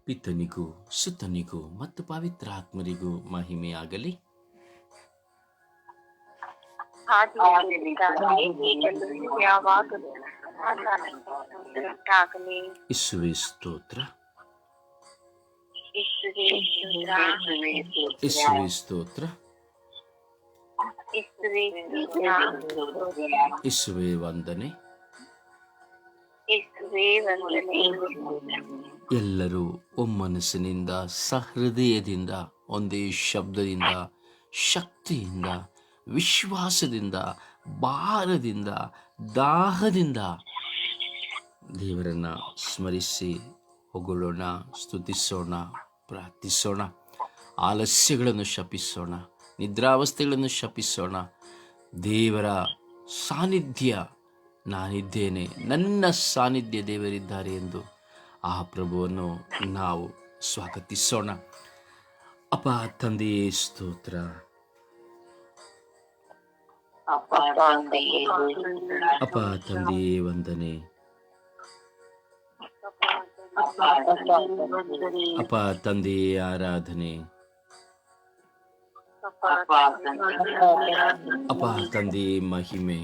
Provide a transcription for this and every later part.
ಪಿತನಿಗೂ ಸುತನಿಗೂ ಮತ್ತು ಪವಿತ್ರಾತ್ಮರಿಗೂ ಮಹಿಮೆಯಾಗಲಿ. ಇಸುವೆ ಸ್ತೋತ್ರ, ಇಸುವೆ ಸ್ತೋತ್ರ, ಇಸುವೆ ವಂದನೆ. ಎಲ್ಲರೂ ಒಮ್ಮನಸ್ಸಿನಿಂದ ಸಹೃದಯದಿಂದ ಒಂದೇ ಶಬ್ದದಿಂದ ಶಕ್ತಿಯಿಂದ ವಿಶ್ವಾಸದಿಂದ ಭಾರದಿಂದ ದಾಹದಿಂದ ದೇವರನ್ನು ಸ್ಮರಿಸಿ ಹೊಗಳೋಣ, ಸ್ತುತಿಸೋಣ, ಪ್ರಾರ್ಥಿಸೋಣ. ಆಲಸ್ಯಗಳನ್ನು ಶಪಿಸೋಣ, ನಿದ್ರಾವಸ್ಥೆಗಳನ್ನು ಶಪಿಸೋಣ. ದೇವರ ಸಾನ್ನಿಧ್ಯ, ನಾನಿದ್ದೇನೆ, ನನ್ನ ಸಾನ್ನಿಧ್ಯ ದೇವರಿದ್ದಾರೆ ಎಂದು ಆ ಪ್ರಭುವನ್ನು ನಾವು ಸ್ವಾಗತಿಸೋಣ. ಅಪ್ಪ ತಂದೆಯೇ ಸ್ತೋತ್ರ, ಅಪ್ಪ ತಂದೆಯೇ ವಂದನೆ, ಅಪ್ಪ ತಂದೆಯೇ ಆರಾಧನೆ, ಅಪ್ಪ ತಂದೆಯೇ ಮಹಿಮೆ,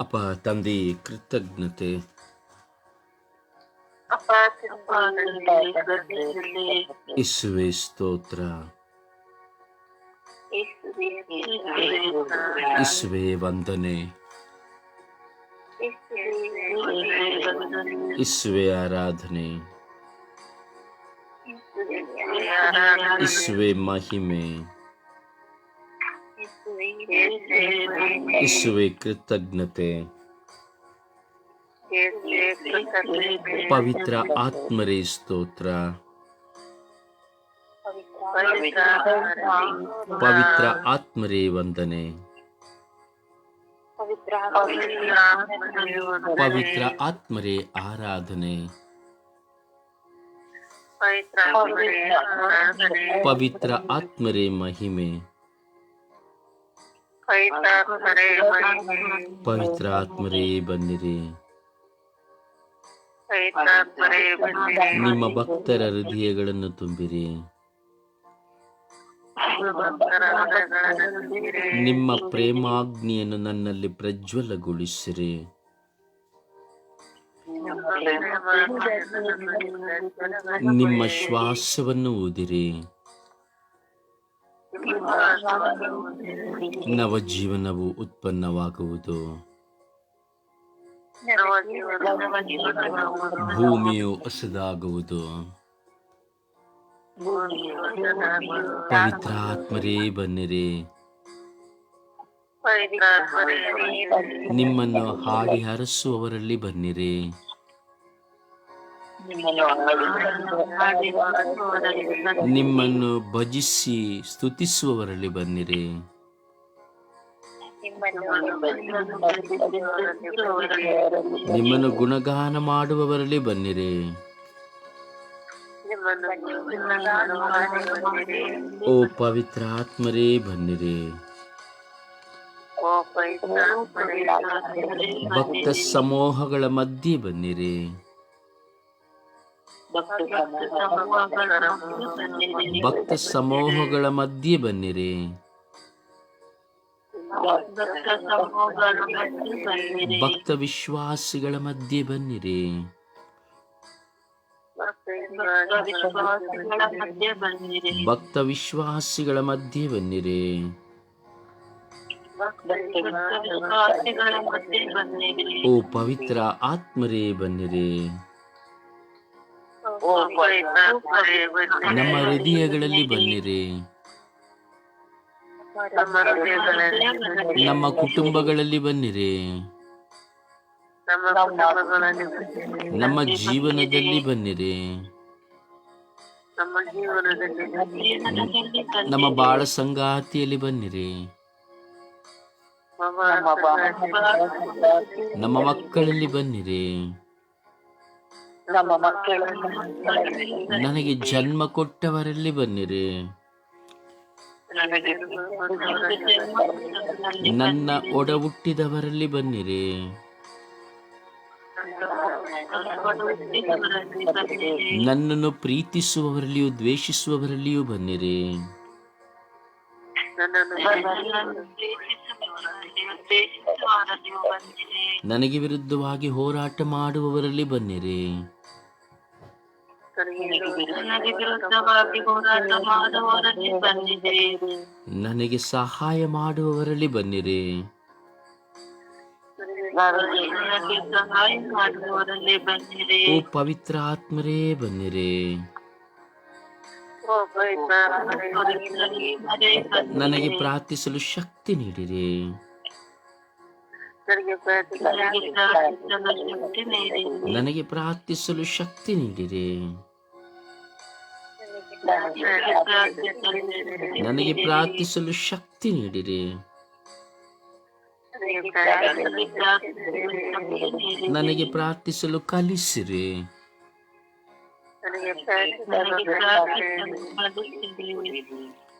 ಅಪ್ಪ ತಂದೆಯೇ ಕೃತಜ್ಞತೆ, ಇಸುವೆ ಸ್ತೋತ್ರ, ಇಸುವೆ ವಂದನೆ, ಇಸುವೆ ಆರಾಧನೆ, ಇಸುವೆ ಮಹಿಮೆ, ಇಸುವೆ ಕೃತಜ್ಞತೆ. ಪವಿತ್ರ ಆತ್ಮರೇ ಸ್ತೋತ್ರ, ಪವಿತ್ರ ಆತ್ಮರೇ ವಂದನೆ, ಪವಿತ್ರ ಆತ್ಮರೇ ಆರಾಧನೆ, ಪವಿತ್ರ ಆತ್ಮರೇ ಮಹಿಮೆ, ಪವಿತ್ರ ಆತ್ಮರೇ ಬನ್ನಿರಿ. ನಿಮ್ಮ ಭಕ್ತರ ಹೃದಯಗಳನ್ನು ತುಂಬಿರಿ, ನಿಮ್ಮ ಪ್ರೇಮಾಗ್ನಿಯನ್ನು ನನ್ನಲ್ಲಿ ಪ್ರಜ್ವಲಗೊಳಿಸಿರಿ. ನಿಮ್ಮ ಶ್ವಾಸವನ್ನು ಊದಿರಿ, ನವಜೀವನವು ಉತ್ಪನ್ನವಾಗುವುದು. ಭೂಮಿಯು ಹೊಸದಾಗುವುದು. ಪವಿತ್ರಾತ್ಮರೇ ಬನ್ನಿರಿ. ನಿಮ್ಮನ್ನು ಹಾಡಿ ಹರಸುವವರಲ್ಲಿ ಬನ್ನಿರಿ. ನಿಮ್ಮನ್ನು ಭಜಿಸಿ ಸ್ತುತಿಸುವವರಲ್ಲಿ ಬನ್ನಿರಿ. ನಿಮ್ಮನ್ನು ಗುಣಗಾನ ಮಾಡುವವರಲ್ಲಿ ಬನ್ನಿರಿ. ಓ ಪವಿತ್ರಾತ್ಮರೇ ಬನ್ನಿರಿ. ಭಕ್ತ ಸಮೂಹಗಳ ಮಧ್ಯೆ ಬನ್ನಿರಿ. ಭಕ್ತ ಸಮೂಹಗಳ ಮಧ್ಯೆ ಬನ್ನಿರಿ. ಭಕ್ತ ವಿಶ್ವಾಸಿಗಳ ಮಧ್ಯೆ ಬನ್ನಿರಿ. ಭಕ್ತ ವಿಶ್ವಾಸಿಗಳ ಮಧ್ಯೆ ಬನ್ನಿರಿ. ಓ ಪವಿತ್ರ ಆತ್ಮರೇ ಬನ್ನಿರಿ. ನಮ್ಮ ಹೃದಯಗಳಲ್ಲಿ ಬನ್ನಿರಿ. ನಮ್ಮ ಕುಟುಂಬಗಳಲ್ಲಿ ಬನ್ನಿರಿ. ನಮ್ಮ ಜೀವನದಲ್ಲಿ ಬನ್ನಿರಿ. ನಮ್ಮ ಬಾಳ ಸಂಗಾತಿಯಲ್ಲಿ ಬನ್ನಿರಿ. ನಮ್ಮ ಮಕ್ಕಳಲ್ಲಿ ಬನ್ನಿರಿ. ನನಗೆ ಜನ್ಮ ಕೊಟ್ಟವರಲ್ಲಿ ಬನ್ನಿರಿ. ನನ್ನ ಒಡ ಹುಟ್ಟಿದವರಲ್ಲಿ ಬನ್ನಿರಿ. ನನ್ನನ್ನು ಪ್ರೀತಿಸುವವರಲ್ಲಿಯೂ ದ್ವೇಷಿಸುವವರಲ್ಲಿಯೂ ಬನ್ನಿರಿ. ನನಗೆ ವಿರುದ್ಧವಾಗಿ ಹೋರಾಟ ಮಾಡುವವರಲ್ಲಿ ಬನ್ನಿರಿ. ನನಗೆ ಸಹಾಯ ಮಾಡುವವರಲ್ಲಿ ಬನ್ನಿರಿ. ಓ ಪವಿತ್ರ ಆತ್ಮರೇ ಬನ್ನಿರಿ. ನನಗೆ ಪ್ರಾರ್ಥಿಸಲು ಶಕ್ತಿ ನೀಡಿರಿ. ನನಗೆ ಪ್ರಾರ್ಥಿಸಲು ಶಕ್ತಿ ನೀಡಿರಿ. ನನಗೆ ಪ್ರಾರ್ಥಿಸಲು ಶಕ್ತಿ ನೀಡಿರಿ. ನನಗೆ ಪ್ರಾರ್ಥಿಸಲು ಕಲಿಸಿರಿ.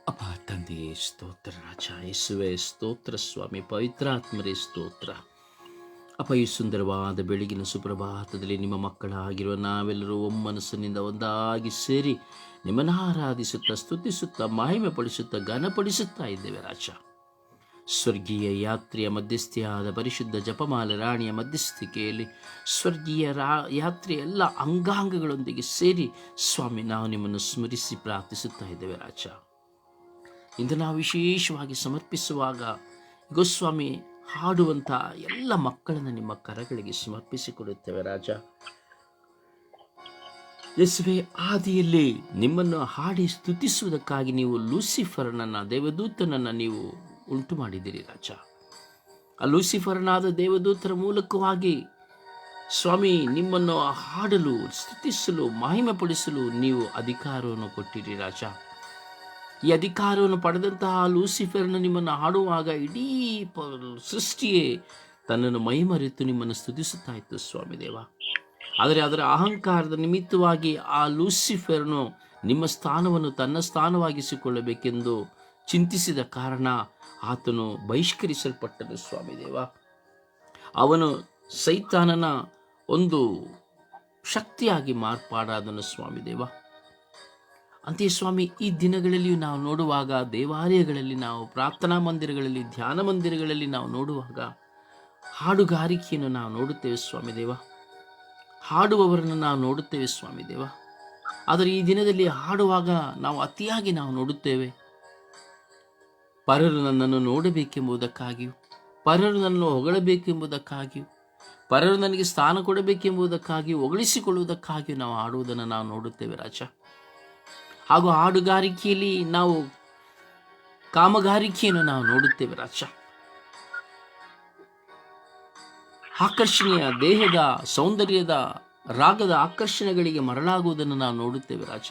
ಅಪ್ಪ ತಂದೆಯೇ ಸ್ತೋತ್ರ, ರಾಜ ಯೇಸುವೆ ಸ್ತೋತ್ರ, ಸ್ವಾಮಿ ಪವಿತ್ರಾತ್ಮರೇ ಸ್ತೋತ್ರ. ಅಪ್ಪ ಈ ಸುಂದರವಾದ ಬೆಳಗಿನ ಸುಪ್ರಭಾತದಲ್ಲಿ ನಿಮ್ಮ ಮಕ್ಕಳಾಗಿರುವ ನಾವೆಲ್ಲರೂ ಒಮ್ಮನಸ್ಸಿನಿಂದ ಒಂದಾಗಿ ಸೇರಿ ನಿಮ್ಮನ್ನು ಆರಾಧಿಸುತ್ತಾ ಸ್ತುತಿಸುತ್ತಾ ಮಹಿಮೆ ಪಡಿಸುತ್ತಾ ಘನಪಡಿಸುತ್ತಾ ಇದ್ದೇವೆ ರಾಜ. ಸ್ವರ್ಗೀಯ ಯಾತ್ರೆಯ ಮಧ್ಯಸ್ಥಿಯಾದ ಪರಿಶುದ್ಧ ಜಪಮಾಲ ರಾಣಿಯ ಮಧ್ಯಸ್ಥಿಕೆಯಲ್ಲಿ ಸ್ವರ್ಗೀಯ ಯಾತ್ರೆಯ ಎಲ್ಲ ಅಂಗಾಂಗಗಳೊಂದಿಗೆ ಸೇರಿ ಸ್ವಾಮಿ ನಾವು ನಿಮ್ಮನ್ನು ಸ್ಮರಿಸಿ ಪ್ರಾರ್ಥಿಸುತ್ತಾ ಇದ್ದೇವೆ ರಾಜ. ಇಂದು ನಾವು ವಿಶೇಷವಾಗಿ ಸಮರ್ಪಿಸುವಾಗ ಗೋಸ್ವಾಮಿ ಹಾಡುವಂಥ ಎಲ್ಲ ಮಕ್ಕಳನ್ನು ನಿಮ್ಮ ಕರಗಳಿಗೆ ಸಮರ್ಪಿಸಿಕೊಡುತ್ತೇವೆ ರಾಜ. ಯೇಸುವೆ, ಆದಿಯಲ್ಲಿ ನಿಮ್ಮನ್ನು ಹಾಡಿ ಸ್ತುತಿಸುವುದಕ್ಕಾಗಿ ನೀವು ಲೂಸಿಫರ್ನನ್ನು ದೇವದೂತನನ್ನು ನೀವು ಉಂಟು ಮಾಡಿದ್ದೀರಿ ರಾಜ. ಆ ಲೂಸಿಫರ್ನಾದ ದೇವದೂತರ ಮೂಲಕವಾಗಿ ಸ್ವಾಮಿ ನಿಮ್ಮನ್ನು ಹಾಡಲು ಸ್ತುತಿಸಲು ಮಹಿಮೆ ಪಡಿಸಲು ನೀವು ಅಧಿಕಾರವನ್ನು ಕೊಟ್ಟಿರಿ ರಾಜ. ಈ ಅಧಿಕಾರವನ್ನು ಪಡೆದಂತಹ ಲೂಸಿಫರ್ನ ನಿಮ್ಮನ್ನು ಹಾಡುವಾಗ ಇಡೀ ಸೃಷ್ಟಿಯೇ ತನ್ನನ್ನು ಮೈಮರೆತು ನಿಮ್ಮನ್ನು ಸ್ತುತಿಸುತ್ತಾ ಇತ್ತು ಸ್ವಾಮಿ ದೇವ. ಆದರೆ ಅದರ ಅಹಂಕಾರದ ನಿಮಿತ್ತವಾಗಿ ಆ ಲೂಸಿಫರ್ನು ನಿಮ್ಮ ಸ್ಥಾನವನ್ನು ತನ್ನ ಸ್ಥಾನವಾಗಿಸಿಕೊಳ್ಳಬೇಕೆಂದು ಚಿಂತಿಸಿದ ಕಾರಣ ಆತನು ಬಹಿಷ್ಕರಿಸಲ್ಪಟ್ಟನು ಸ್ವಾಮಿ ದೇವ. ಅವನು ಸೈತಾನನ ಒಂದು ಶಕ್ತಿಯಾಗಿ ಮಾರ್ಪಾಡಾದನು ಸ್ವಾಮಿ ದೇವ. ಅಂತೆಯೇ ಸ್ವಾಮಿ, ಈ ದಿನಗಳಲ್ಲಿಯೂ ನಾವು ನೋಡುವಾಗ ದೇವಾಲಯಗಳಲ್ಲಿ, ನಾವು ಪ್ರಾರ್ಥನಾ ಮಂದಿರಗಳಲ್ಲಿ, ಧ್ಯಾನ ಮಂದಿರಗಳಲ್ಲಿ ನಾವು ನೋಡುವಾಗ ಹಾಡುಗಾರಿಕೆಯನ್ನು ನಾವು ನೋಡುತ್ತೇವೆ ಸ್ವಾಮಿ ದೇವ. ಹಾಡುವವರನ್ನು ನಾವು ನೋಡುತ್ತೇವೆ ಸ್ವಾಮಿ ದೇವ. ಆದರೆ ಈ ದಿನದಲ್ಲಿ ಹಾಡುವಾಗ ನಾವು ಅತಿಯಾಗಿ ನಾವು ನೋಡುತ್ತೇವೆ, ಪರರು ನನ್ನನ್ನು ನೋಡಬೇಕೆಂಬುದಕ್ಕಾಗಿಯೂ, ಪರರು ನನ್ನನ್ನು ಹೊಗಳಬೇಕೆಂಬುದಕ್ಕಾಗಿಯೂ, ಪರರು ನನಗೆ ಸ್ಥಾನ ಕೊಡಬೇಕೆಂಬುದಕ್ಕಾಗಿಯೂ, ಹೊಗಳಿಸಿಕೊಳ್ಳುವುದಕ್ಕಾಗಿಯೂ ನಾವು ಹಾಡುವುದನ್ನು ನಾವು ನೋಡುತ್ತೇವೆ ರಾಜ. ಹಾಗೂ ಹಾಡುಗಾರಿಕೆಯಲ್ಲಿ ನಾವು ಕಾಮಗಾರಿಕೆಯನ್ನು ನಾವು ನೋಡುತ್ತೇವೆ ರಾಜ. ಆಕರ್ಷಣೆಯ ದೇಹದ ಸೌಂದರ್ಯದ ರಾಗದ ಆಕರ್ಷಣೆಗಳಿಗೆ ಮರಳಾಗುವುದನ್ನು ನಾವು ನೋಡುತ್ತೇವೆ ರಾಜ.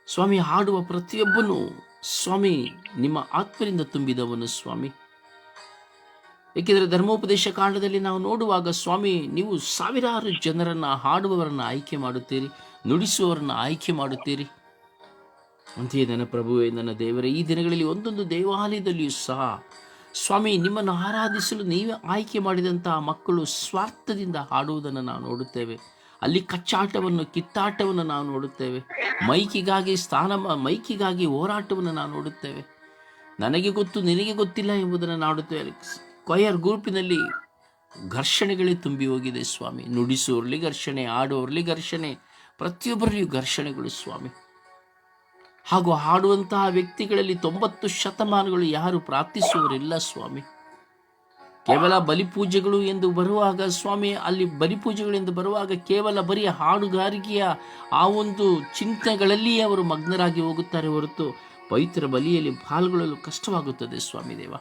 ಸ್ವಾಮಿ, ಹಾಡುವ ಪ್ರತಿಯೊಬ್ಬನು ಸ್ವಾಮಿ ನಿಮ್ಮ ಆತ್ಮರಿಂದ ತುಂಬಿದವನು ಸ್ವಾಮಿ. ಏಕೆಂದರೆ ಧರ್ಮೋಪದೇಶ ಕಾಂಡದಲ್ಲಿ ನಾವು ನೋಡುವಾಗ ಸ್ವಾಮಿ ನೀವು ಸಾವಿರಾರು ಜನರನ್ನು ಹಾಡುವವರನ್ನು ಆಯ್ಕೆ ಮಾಡುತ್ತೀರಿ, ನುಡಿಸುವವರನ್ನು ಆಯ್ಕೆ ಮಾಡುತ್ತೀರಿ. ಅಂತೆಯೇ ನನ್ನ ಪ್ರಭುವೇ, ನನ್ನ ದೇವರೇ, ಈ ದಿನಗಳಲ್ಲಿ ಒಂದೊಂದು ದೇವಾಲಯದಲ್ಲಿಯೂ ಸಹ ಸ್ವಾಮಿ ನಿಮ್ಮನ್ನು ಆರಾಧಿಸಲು ನೀವೇ ಆಯ್ಕೆ ಮಾಡಿದಂತಹ ಮಕ್ಕಳು ಸ್ವಾರ್ಥದಿಂದ ಹಾಡುವುದನ್ನು ನಾವು ನೋಡುತ್ತೇವೆ. ಅಲ್ಲಿ ಕಚ್ಚಾಟವನ್ನು, ಕಿತ್ತಾಟವನ್ನು ನಾವು ನೋಡುತ್ತೇವೆ. ಮೈಕಿಗಾಗಿ ಹೋರಾಟವನ್ನು ನಾವು ನೋಡುತ್ತೇವೆ. ನನಗೆ ಗೊತ್ತು ನಿನಗೆ ಗೊತ್ತಿಲ್ಲ ಎಂಬುದನ್ನು ನೋಡುತ್ತೇವೆ. ಕೊಯರ್ ಗ್ರೂಪಿನಲ್ಲಿ ಘರ್ಷಣೆಗಳೇ ತುಂಬಿ ಹೋಗಿದೆ ಸ್ವಾಮಿ. ನುಡಿಸುವವರಲ್ಲಿ ಘರ್ಷಣೆ, ಆಡುವವರಲ್ಲಿ ಘರ್ಷಣೆ, ಪ್ರತಿಯೊಬ್ಬರಲ್ಲಿಯೂ ಘರ್ಷಣೆಗಳು ಸ್ವಾಮಿ. ಹಾಗೂ ಹಾಡುವಂತಹ ವ್ಯಕ್ತಿಗಳಲ್ಲಿ 90% ಯಾರು ಪ್ರಾರ್ಥಿಸುವವರಿಲ್ಲ ಸ್ವಾಮಿ. ಕೇವಲ ಬಲಿಪೂಜೆಗಳು ಎಂದು ಬರುವಾಗ ಸ್ವಾಮಿ, ಅಲ್ಲಿ ಬಲಿಪೂಜೆಗಳು ಎಂದು ಬರುವಾಗ ಕೇವಲ ಬರೀ ಹಾಡುಗಾರಿಕೆಯ ಆ ಒಂದು ಚಿಂತನೆಗಳಲ್ಲಿಯೇ ಅವರು ಮಗ್ನರಾಗಿ ಹೋಗುತ್ತಾರೆ ಹೊರತು ಪವಿತ್ರ ಬಲಿಯಲ್ಲಿ ಪಾಲ್ಗೊಳ್ಳಲು ಕಷ್ಟವಾಗುತ್ತದೆ ಸ್ವಾಮಿ ದೇವ.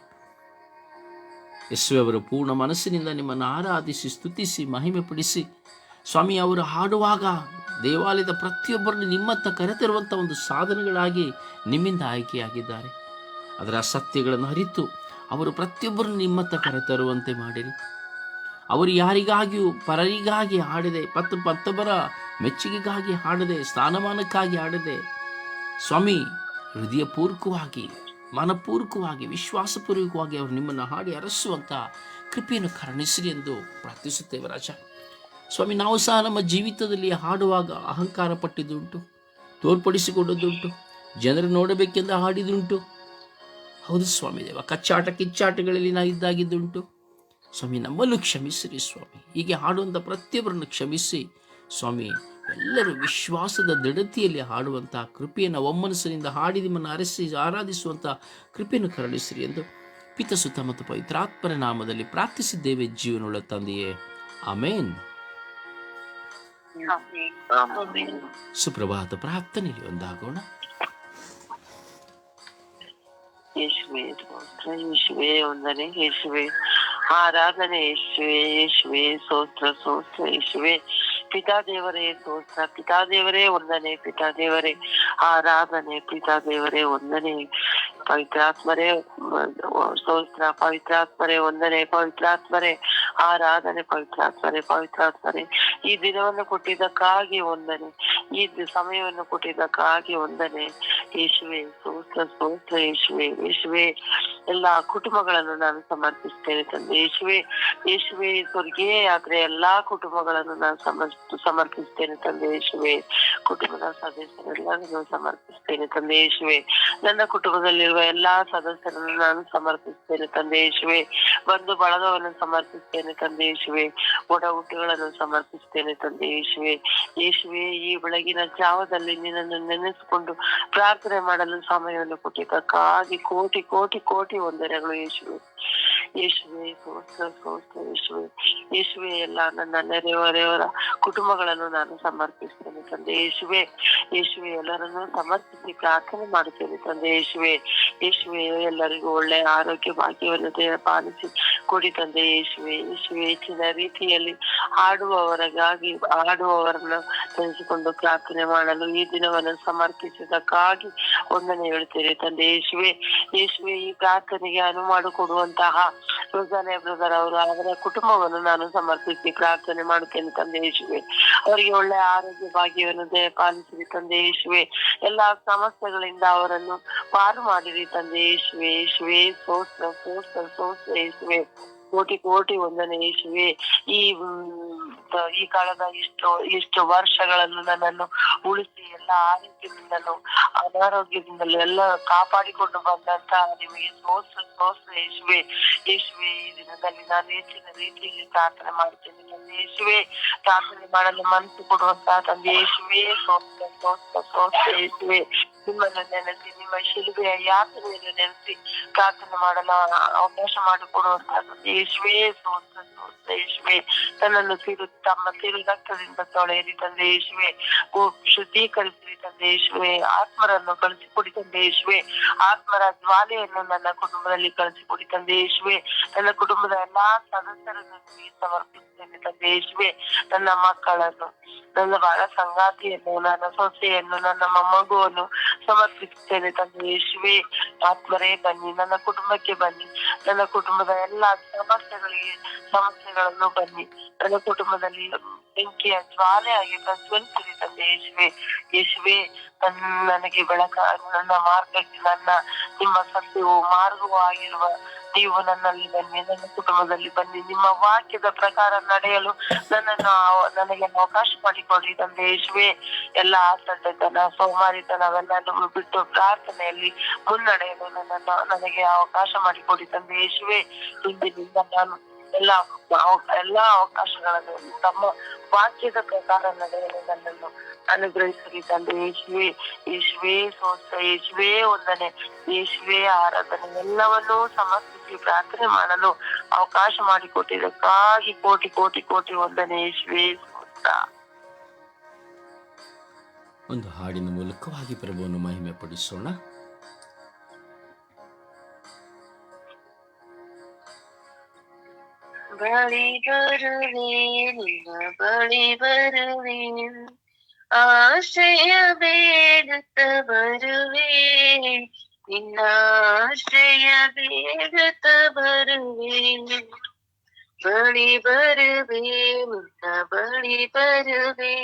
ಯೇಸುವೆ, ಅವರು ಪೂರ್ಣ ಮನಸ್ಸಿನಿಂದ ನಿಮ್ಮನ್ನು ಆರಾಧಿಸಿ ಸ್ತುತಿಸಿ ಮಹಿಮೆ ಪಡಿಸಿ ಸ್ವಾಮಿ, ಅವರು ಹಾಡುವಾಗ ದೇವಾಲಯದ ಪ್ರತಿಯೊಬ್ಬರನ್ನು ನಿಮ್ಮತ್ತ ಕರೆತರುವಂಥ ಒಂದು ಸಾಧನಗಳಾಗಿ ನಿಮ್ಮಿಂದ ಆಯ್ಕೆಯಾಗಿದ್ದಾರೆ. ಅದರ ಸತ್ಯಗಳನ್ನು ಅರಿತು ಅವರು ಪ್ರತಿಯೊಬ್ಬರನ್ನು ನಿಮ್ಮತ್ತ ಕರೆತರುವಂತೆ ಮಾಡಿರಿ. ಅವರು ಯಾರಿಗಾಗಿಯೂ ಪರರಿಗಾಗಿ ಹಾಡದೆ, ಮತ್ತೊಬ್ಬರ ಮೆಚ್ಚುಗೆಗಾಗಿ ಹಾಡದೆ, ಸ್ಥಾನಮಾನಕ್ಕಾಗಿ ಹಾಡದೆ ಸ್ವಾಮಿ, ಹೃದಯಪೂರ್ವಕವಾಗಿ, ಮನಪೂರ್ವಕವಾಗಿ, ವಿಶ್ವಾಸಪೂರ್ವಕವಾಗಿ ಅವರು ನಿಮ್ಮನ್ನು ಹಾಡಿ ಅರಸುವಂಥ ಕೃಪೆಯನ್ನು ಕರುಣಿಸಿರಿ ಎಂದು ಪ್ರಾರ್ಥಿಸುತ್ತೇವೆ ರಾಜ. ಸ್ವಾಮಿ, ನಾವು ಸಹ ನಮ್ಮ ಜೀವಿತದಲ್ಲಿ ಹಾಡುವಾಗ ಅಹಂಕಾರ ಪಟ್ಟಿದ್ದುಂಟು, ತೋರ್ಪಡಿಸಿಕೊಂಡದ್ದುಂಟು, ಜನರು ನೋಡಬೇಕೆಂದು ಹಾಡಿದುಂಟು. ಹೌದು ಸ್ವಾಮಿ ದೇವ, ಕಚ್ಚಾಟ ಕಿಚ್ಚಾಟಗಳಲ್ಲಿ ನಾವು ಇದ್ದಾಗಿದ್ದುಂಟು. ಸ್ವಾಮಿ, ನಮ್ಮಲ್ಲೂ ಕ್ಷಮಿಸಿರಿ ಸ್ವಾಮಿ. ಹೀಗೆ ಹಾಡುವಂಥ ಪ್ರತಿಯೊಬ್ಬರನ್ನು ಕ್ಷಮಿಸಿ ಸ್ವಾಮಿ, ಎಲ್ಲರೂ ವಿಶ್ವಾಸದ ದೃಢತೆಯಲ್ಲಿ ಹಾಡುವಂತಹ ಕೃಪೆಯನ್ನು, ಒಮ್ಮನಸ್ಸಿನಿಂದ ಹಾಡಿ ನಿಮ್ಮನ್ನು ಅರಸಿ ಆರಾಧಿಸುವಂಥ ಕೃಪೆಯನ್ನು ಕರುಣಿಸಿರಿ ಎಂದು ಪಿತ, ಸುತ ಮತ್ತು ಪವಿತ್ರಾತ್ಮರ ನಾಮದಲ್ಲಿ ಪ್ರಾರ್ಥಿಸಿದ್ದೇವೆ ಜೀವನವುಳ್ಳ ತಂದೆಯೇ, ಆಮೇನ್. ಸುಪ್ರಭಾತ ಪ್ರಾರ್ಥನೆಯಲ್ಲಿ ಒಂದಾಗೋಣ. ಯೇಸುವೆ ಸ್ತೋತ್ರ, ಯೇಸುವೆ ವಂದನೆ, ಯೇಸುವೆ ಆರಾಧನೆ, ಯೇಸುವೆ ಯೇಸುವೆ ಸ್ತೋತ್ರ ಸ್ತೋತ್ರ, ಯೇಸುವೆ ಪಿತಾದೇವರೇ ಸ್ತೋತ್ರ, ಪಿತಾದೇವರೇ ವಂದನೆ, ಪಿತಾದೇವರೇ ಆರಾಧನೆ, ಪಿತಾದೇವರೇ ವಂದನೆ, ಪವಿತ್ರಾತ್ಮರೇ ಸ್ತೋತ್ರ, ಪವಿತ್ರಾತ್ಮರೇ ವಂದನೆ, ಪವಿತ್ರಾತ್ಮರೇ ಆರಾಧನೆ, ಪವಿತ್ರಾತ್ಮರೇ ಪವಿತ್ರಾತ್ಮರೇ ಈ ದಿನವನ್ನು ಕೊಟ್ಟಿದ್ದಕ್ಕಾಗಿ ವಂದನೆ, ಈ ಸಮಯವನ್ನು ಕೊಟ್ಟಿದ್ದಕ್ಕಾಗಿ ವಂದನೆ. ಯೇಸುವೆ ಸ್ತೋತ್ರ ಸ್ತೋತ್ರ, ಯೇಸುವೆ ಯೇಸುವೆ ಎಲ್ಲಾ ಕುಟುಂಬಗಳನ್ನು ನಾನು ಸಮರ್ಪಿಸ್ತೇನೆ ತಂದೆ. ಯೇಸುವೆ ಯೇಸುವೆ ಸ್ವರ್ಗೀಯ ಯಾತ್ರೆ ಎಲ್ಲಾ ಕುಟುಂಬಗಳನ್ನು ನಾನು ಸಮರ್ಪಿಸ್ತೇನೆ ತಂದೆ. ಯೇಸುವೆ ಕುಟುಂಬದ ಸದಸ್ಯರೆಲ್ಲರನ್ನು ಸಮರ್ಪಿಸ್ತೇನೆ ತಂದೆ. ಯೇಸುವೆ ನನ್ನ ಕುಟುಂಬದಲ್ಲಿರುವ ಎಲ್ಲಾ ಸದಸ್ಯರನ್ನು ನಾನು ಸಮರ್ಪಿಸ್ತೇನೆ ತಂದೆ. ಯೇಸುವೆ ಬಂಧು ಬಳಗವನ್ನು ಸಮರ್ಪಿಸ್ತೇನೆ ತಂದೆ. ಯೇಸುವೆ ಒಡ ಹುಟ್ಟಿಗಳನ್ನು ಸಮರ್ಪಿಸ್ತೇನೆ ತಂದೆ. ಯೇಸುವೆ ಯೇಸುವೆ ಈ ಬೆಳಗಿನ ಜಾವದಲ್ಲಿ ನಿನ್ನನ್ನು ನೆನೆಸಿಕೊಂಡು ಪ್ರಾರ್ಥನೆ ಮಾಡಲು ಸಮಯವನ್ನು ಕೊಟ್ಟಿದ್ದಕ್ಕಾಗಿ ಕೋಟಿ ಕೋಟಿ ಕೋಟಿ ವಂದನೆಗಳು ಯೇಸುವೆ. ಯೇಸುವೆ ಸ್ತೋತ್ರ ಸ್ತೋತ್ರ, ಯೇಸುವೆ ಯೇಸುವೆ ಎಲ್ಲ ನನ್ನ ನೆರೆಯವರ ಕುಟುಂಬಗಳನ್ನು ನಾನು ಸಮರ್ಪಿಸ್ತೇನೆ ತಂದೆ. ಯೇಸುವೆ ಯೇಸುವೆ ಎಲ್ಲರನ್ನೂ ಸಮರ್ಪಿಸಿ ಪ್ರಾರ್ಥನೆ ಮಾಡುತ್ತೇನೆ ತಂದೆ. ಯೇಸುವೆ ಯೇಸುವೆ ಎಲ್ಲರಿಗೂ ಒಳ್ಳೆಯ ಆರೋಗ್ಯ ಭಾಗ್ಯವನ್ನು ಪಾಲಿಸಿ ಕೊಡಿ ತಂದೆ. ಯೇಸುವೆ ಯೇಸುವೆ ಹೆಚ್ಚಿನ ರೀತಿಯಲ್ಲಿ ಹಾಡುವವರನ್ನು ನೆನೆಸಿಕೊಂಡು ಪ್ರಾರ್ಥನೆ ಮಾಡಲು ಈ ದಿನವನ್ನು ಸಮರ್ಪಿಸಿದಕ್ಕಾಗಿ ವಂದನೆ ಹೇಳ್ತೇನೆ ತಂದೆ. ಯೇಸುವೆ ಯೇಸುವೆ ಈ ಪ್ರಾರ್ಥನೆಗೆ ಅನುವು ಮಾಡಿಕೊಡುವಂತಹ ಬ್ರದರ್ ಅವರ ಕುಟುಂಬವನ್ನು ನಾನು ಸಮರ್ಪಿಸಿ ಪ್ರಾರ್ಥನೆ ಮಾಡುತ್ತೇನೆ ತಂದೆ. ಯೇಸುವೆ ಅವರಿಗೆ ಒಳ್ಳೆಯ ಆರೋಗ್ಯ ಭಾಗ್ಯವನ್ನು ಪಾಲಿಸಿರಿ ತಂದೆ. ಯೇಸುವೆ ಎಲ್ಲಾ ಸಮಸ್ಯೆಗಳಿಂದ ಅವರನ್ನು ಪಾರು ಮಾಡಿರಿ ತಂದೆ. ಯೇಸುವೆ ಯೇಸುವೆ ಸ್ತೋತ್ರ ಸ್ತೋತ್ರ ಸ್ತೋತ್ರ, ಯೇಸುವೆ ಕೋಟಿ ಕೋಟಿ ವಂದನೆ. ಯೇಸುವೆ ಈ ಕಾಲದ ಇಷ್ಟು ವರ್ಷಗಳನ್ನು ನನ್ನನ್ನು ಉಳಿಸಿ ಎಲ್ಲ ಆರೋಗ್ಯದಿಂದಲೂ ಅನಾರೋಗ್ಯದಿಂದಲೂ ಎಲ್ಲ ಕಾಪಾಡಿಕೊಂಡು ಬಂದಂತಹ ನಿಮಗೆ ಸ್ತೋತ್ರ ಸ್ತೋತ್ರ. ಯೇಸುವೆ ಯೇಸುವೆ ಈ ದಿನದಲ್ಲಿ ನಾನು ಹೆಚ್ಚಿನ ರೀತಿಯಲ್ಲಿ ಪ್ರಾರ್ಥನೆ ಮಾಡುತ್ತೇನೆ ತಂದೆ. ಯೇಸುವೆ ಪ್ರಾರ್ಥನೆ ಮಾಡಲು ಮನಸ್ಸು ಕೊಡುವಂತಹ ತಂದೆ. ಯೇಸುವೆ ಸ್ತೋತ್ರ ಸ್ತೋತ್ರ ಸ್ತೋತ್ರ, ಯೇಸುವೆ ನಿಮ್ಮನ್ನು ನೆನೆಸಿ, ನಿಮ್ಮ ಶಿಲುಬೆಯ ಯಾತನೆಯನ್ನು ನೆನೆಸಿ ಪ್ರಾರ್ಥನೆ ಮಾಡಲು ಅವಕಾಶ ಮಾಡಿಕೊಡುವಂತಹ ತಂದೆ. ಯೇಸುವೆ ಸ್ತೋತ್ರ ಸ್ತೋತ್ರ, ಯೇಸುವೆ ತನ್ನನ್ನು ತಮ್ಮ ರಕ್ತದಿಂದ ತೊಳೆಯಿರಿ ತಂದೆ. ಯೇಸುವೆ ಶುದ್ಧೀಕರಿಸಿರಿ ತಂದೆ. ಯೇಸುವೆ ಆತ್ಮರನ್ನು ಕಳಿಸಿಕೊಡಿ ತಂದೆ. ಯೇಸುವೆ ಆತ್ಮರ ಜ್ವಾಲೆಯನ್ನು ನನ್ನ ಕುಟುಂಬದಲ್ಲಿ ಕಳಿಸಿಕೊಡಿ ತಂದೆ. ಯೇಸುವೆ ನನ್ನ ಕುಟುಂಬದ ಎಲ್ಲಾ ಸದಸ್ಯರನ್ನು ಸಮರ್ಪಿಸ್ತೇನೆ ತಂದೆ. ಯೇಸುವೆ ನನ್ನ ಮಕ್ಕಳನ್ನು, ನನ್ನ ಬಾಳ ಸಂಗಾತಿಯನ್ನು, ನನ್ನ ಸೊಸೆಯನ್ನು, ನನ್ನ ಮೊಮ್ಮಗುವನ್ನು ಸಮರ್ಪಿಸುತ್ತೇನೆ ತಂದೆ. ಯೇಸುವೆ ಆತ್ಮರೇ ಬನ್ನಿ, ನನ್ನ ಕುಟುಂಬಕ್ಕೆ ಬನ್ನಿ, ನನ್ನ ಕುಟುಂಬದ ಎಲ್ಲಾ ಸಮಸ್ಯೆಗಳನ್ನು ಬನ್ನಿ, ನನ್ನ ಕುಟುಂಬದಲ್ಲಿ ಬೆಂಕಿಯ ಜ್ವಾಲೆಯಾಗಿ ಪ್ರಜ್ವಲಿಸಿರಿ ತಂದೆ. ಯೇಸುವೆ ಯೇಸುವೆ ನನಗೆ ಬೆಳಕ, ನನ್ನ ಮಾರ್ಗಕ್ಕೆ ನಿಮ್ಮ ಸತ್ಯವೂ ಮಾರ್ಗವೂ ಆಗಿರುವ ನೀವು ನನ್ನಲ್ಲಿ ಬನ್ನಿ, ನನ್ನ ಕುಟುಂಬದಲ್ಲಿ ಬನ್ನಿ, ನಿಮ್ಮ ವಾಕ್ಯದ ಪ್ರಕಾರ ನಡೆಯಲು ನನಗೆ ಅವಕಾಶ ಮಾಡಿಕೊಡಿ ತಂದೆ. ಯೇಸುವೆ ಎಲ್ಲ ಅಸಡ್ಡೆತನ, ಸೋಮಾರಿತನವೆಲ್ಲವನ್ನು ಬಿಟ್ಟು ಪ್ರಾರ್ಥನೆಯಲ್ಲಿ ಮುನ್ನಡೆಯಲು ನನಗೆ ಅವಕಾಶ ಮಾಡಿಕೊಡಿ ತಂದೆ. ಯೇಸುವೆ ಇಂದಿನಿಂದ ನಾನು ಎಲ್ಲಾ ಅವಕಾಶಗಳನ್ನು ತಮ್ಮ ವಾಕ್ಯದ ಪ್ರಕಾರ ನಡೆಯಲು ನನ್ನನ್ನು ಅನುಗ್ರಹಿಸಲಿ ತಂದೆ. ಯೇಸುವೆ ಯೇಸುವೆ ಸ್ತೋತ್ರ, ಯೇಸುವೆ ವಂದನೆ, ಯೇಸುವೆ ಆರಾಧನೆ ಎಲ್ಲವನ್ನೂ ಸಮರ್ಪಿಸಿ ಪ್ರಾರ್ಥನೆ ಮಾಡಲು ಅವಕಾಶ ಮಾಡಿಕೊಟ್ಟಿದ್ದಕ್ಕಾಗಿ ಕೋಟಿ ಕೋಟಿ ಕೋಟಿ ವಂದನೆ. ಯೇಸುವೆ ಸ್ತೋತ್ರ. ಒಂದು ಹಾಡಿನ ಮೂಲಕವಾಗಿ ಪ್ರಭುವನ್ನು ಮಹಿಮೆ ಪಡಿಸೋಣ. ಬಳಿ ಬರುವೆ, ನಿನ್ನ ಬಳಿ ಬರುವೆ, ಆಶ್ರಯ ಬೇಡುತ್ತ ಬರುವೆ, ನಿನ್ನ ಆಶ್ರಯ ಬೇಡುತ್ತ ಬರುವೆ. ಬಳಿ ಬರುವೆ, ನಿನ್ನ ಬಳಿ ಬರುವೆ,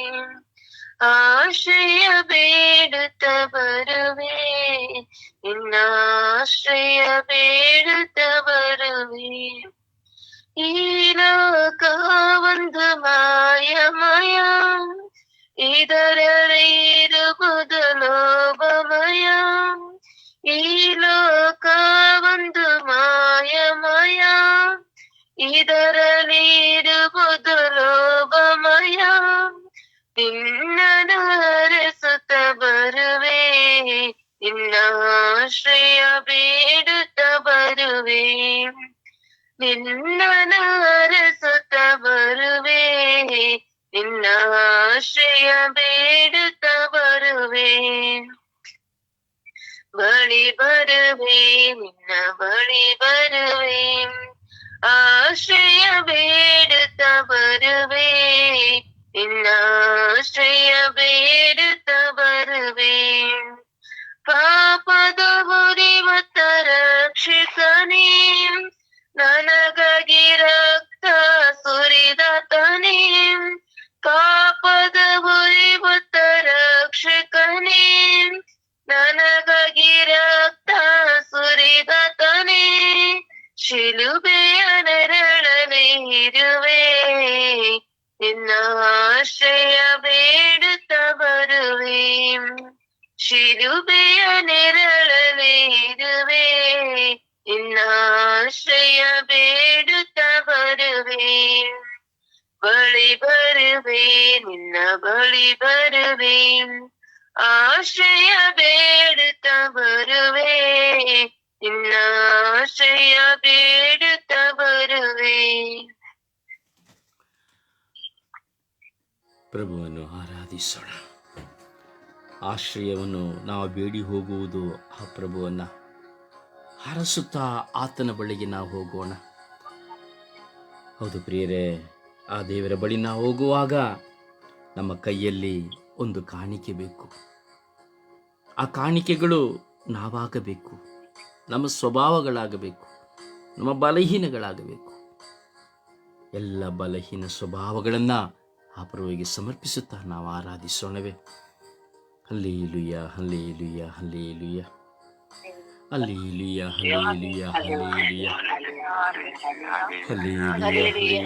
ಆಶ್ರಯ ಬೇಡುತ್ತ ಬರುವೆ, ನಿನ್ನ ಆಶ್ರಯ ಬೇಡುತ್ತ ಬರುವೆ. ಈ ಲೋಕ ಒಂದು ಮಾಯಮಯ, ಇದರಲ್ಲಿ ಇರುವುದು ಲೋಭಮಯ. ಈ ಲೋಕ ಒಂದು ಮಾಯಮಯ, ಇದರಲ್ಲಿ ಇರುವುದು ಲೋಭಮಯ. ನಿನ್ನನ್ನು ಹರಸುತ್ತ ಬರುವೆ, ನಿನ್ನ ಆಶ್ರಯ ಬೇಡುತ್ತ ಬರುವೆ. ನಿನ್ನನ್ನು ಹರಸುತ್ತ ಬರುವೆ, ನಿನ್ನ ಆಶ್ರಯ ಬೇಡುತ್ತ ಬರುವೆ. ಬಳಿ ಬರುವೆ, ನಿನ್ನ ಬಳಿ ಬರುವೆ, ಆಶ್ರಯ ಬೇಡುತ್ತ ಬರುವೆ. ನಿನ್ನ ಆಶ್ರಯ ಬೇಡುತ್ತ ಬರುವೆ. ಪಾಪದ ಹೊರಿವತ್ತ ರಕ್ಷಿಸನೇ, ನನಗಾಗಿ ರಕ್ತ ಸುರಿದಾತನೇ. ಪಾಪದ ಹೊರಿವತ್ತ ರಕ್ಷಕನೇ, ನನಗಾಗಿ ರಕ್ತ ಸುರಿದಾತನೇ. ಶಿಲುಬೆಯ ನೆರಳಲ್ಲಿ ಇರುವೆ, ನಿನ್ನ ಆಶ್ರಯ ಬೇಡುತ್ತ ಬರುವೆ. ಶಿಲುಬೆಯ ನೆರಳಲ್ಲಿ ಇರುವೆ, ನಿನ್ನ ಆಶ್ರಯ ಬೇಡುತ್ತ ಬರುವೆ. ಬಳಿ ಬರುವೆ, ನಿನ್ನ ಬಳಿ ಬರುವೆ, ಆಶ್ರಯ ಬೇಡುತ್ತ ಬರುವೆ. ನಿನ್ನ ಆಶ್ರಯ ಬೇಡುತ್ತ ಬರುವೆ. ಪ್ರಭುವನ್ನು ಆರಾಧಿಸೋಣ. ಆಶ್ರಯವನ್ನು ನಾವು ಬೇಡಿ ಹೋಗುವುದು ಆ ಪ್ರಭುವನ್ನು ಹರಸುತ್ತಾ ಆತನ ಬಳಿಗೆ ನಾವು ಹೋಗೋಣ. ಹೌದು ಪ್ರಿಯರೇ, ಆ ದೇವರ ಬಳಿ ನಾವು ಹೋಗುವಾಗ ನಮ್ಮ ಕೈಯಲ್ಲಿ ಒಂದು ಕಾಣಿಕೆ ಬೇಕು. ಆ ಕಾಣಿಕೆಗಳು ನಾವಾಗಬೇಕು, ನಮ್ಮ ಸ್ವಭಾವಗಳಾಗಬೇಕು, ನಮ್ಮ ಬಲಹೀನಗಳಾಗಬೇಕು. ಎಲ್ಲ ಬಲಹೀನ ಸ್ವಭಾವಗಳನ್ನು ಆ ಪ್ರಭುವಿಗೆ ಸಮರ್ಪಿಸುತ್ತಾ ನಾವು ಆರಾಧಿಸೋಣವೇ. Hallelujah, hallelujah, hallelujah, hallelujah, hallelujah, hallelujah, hallelujah,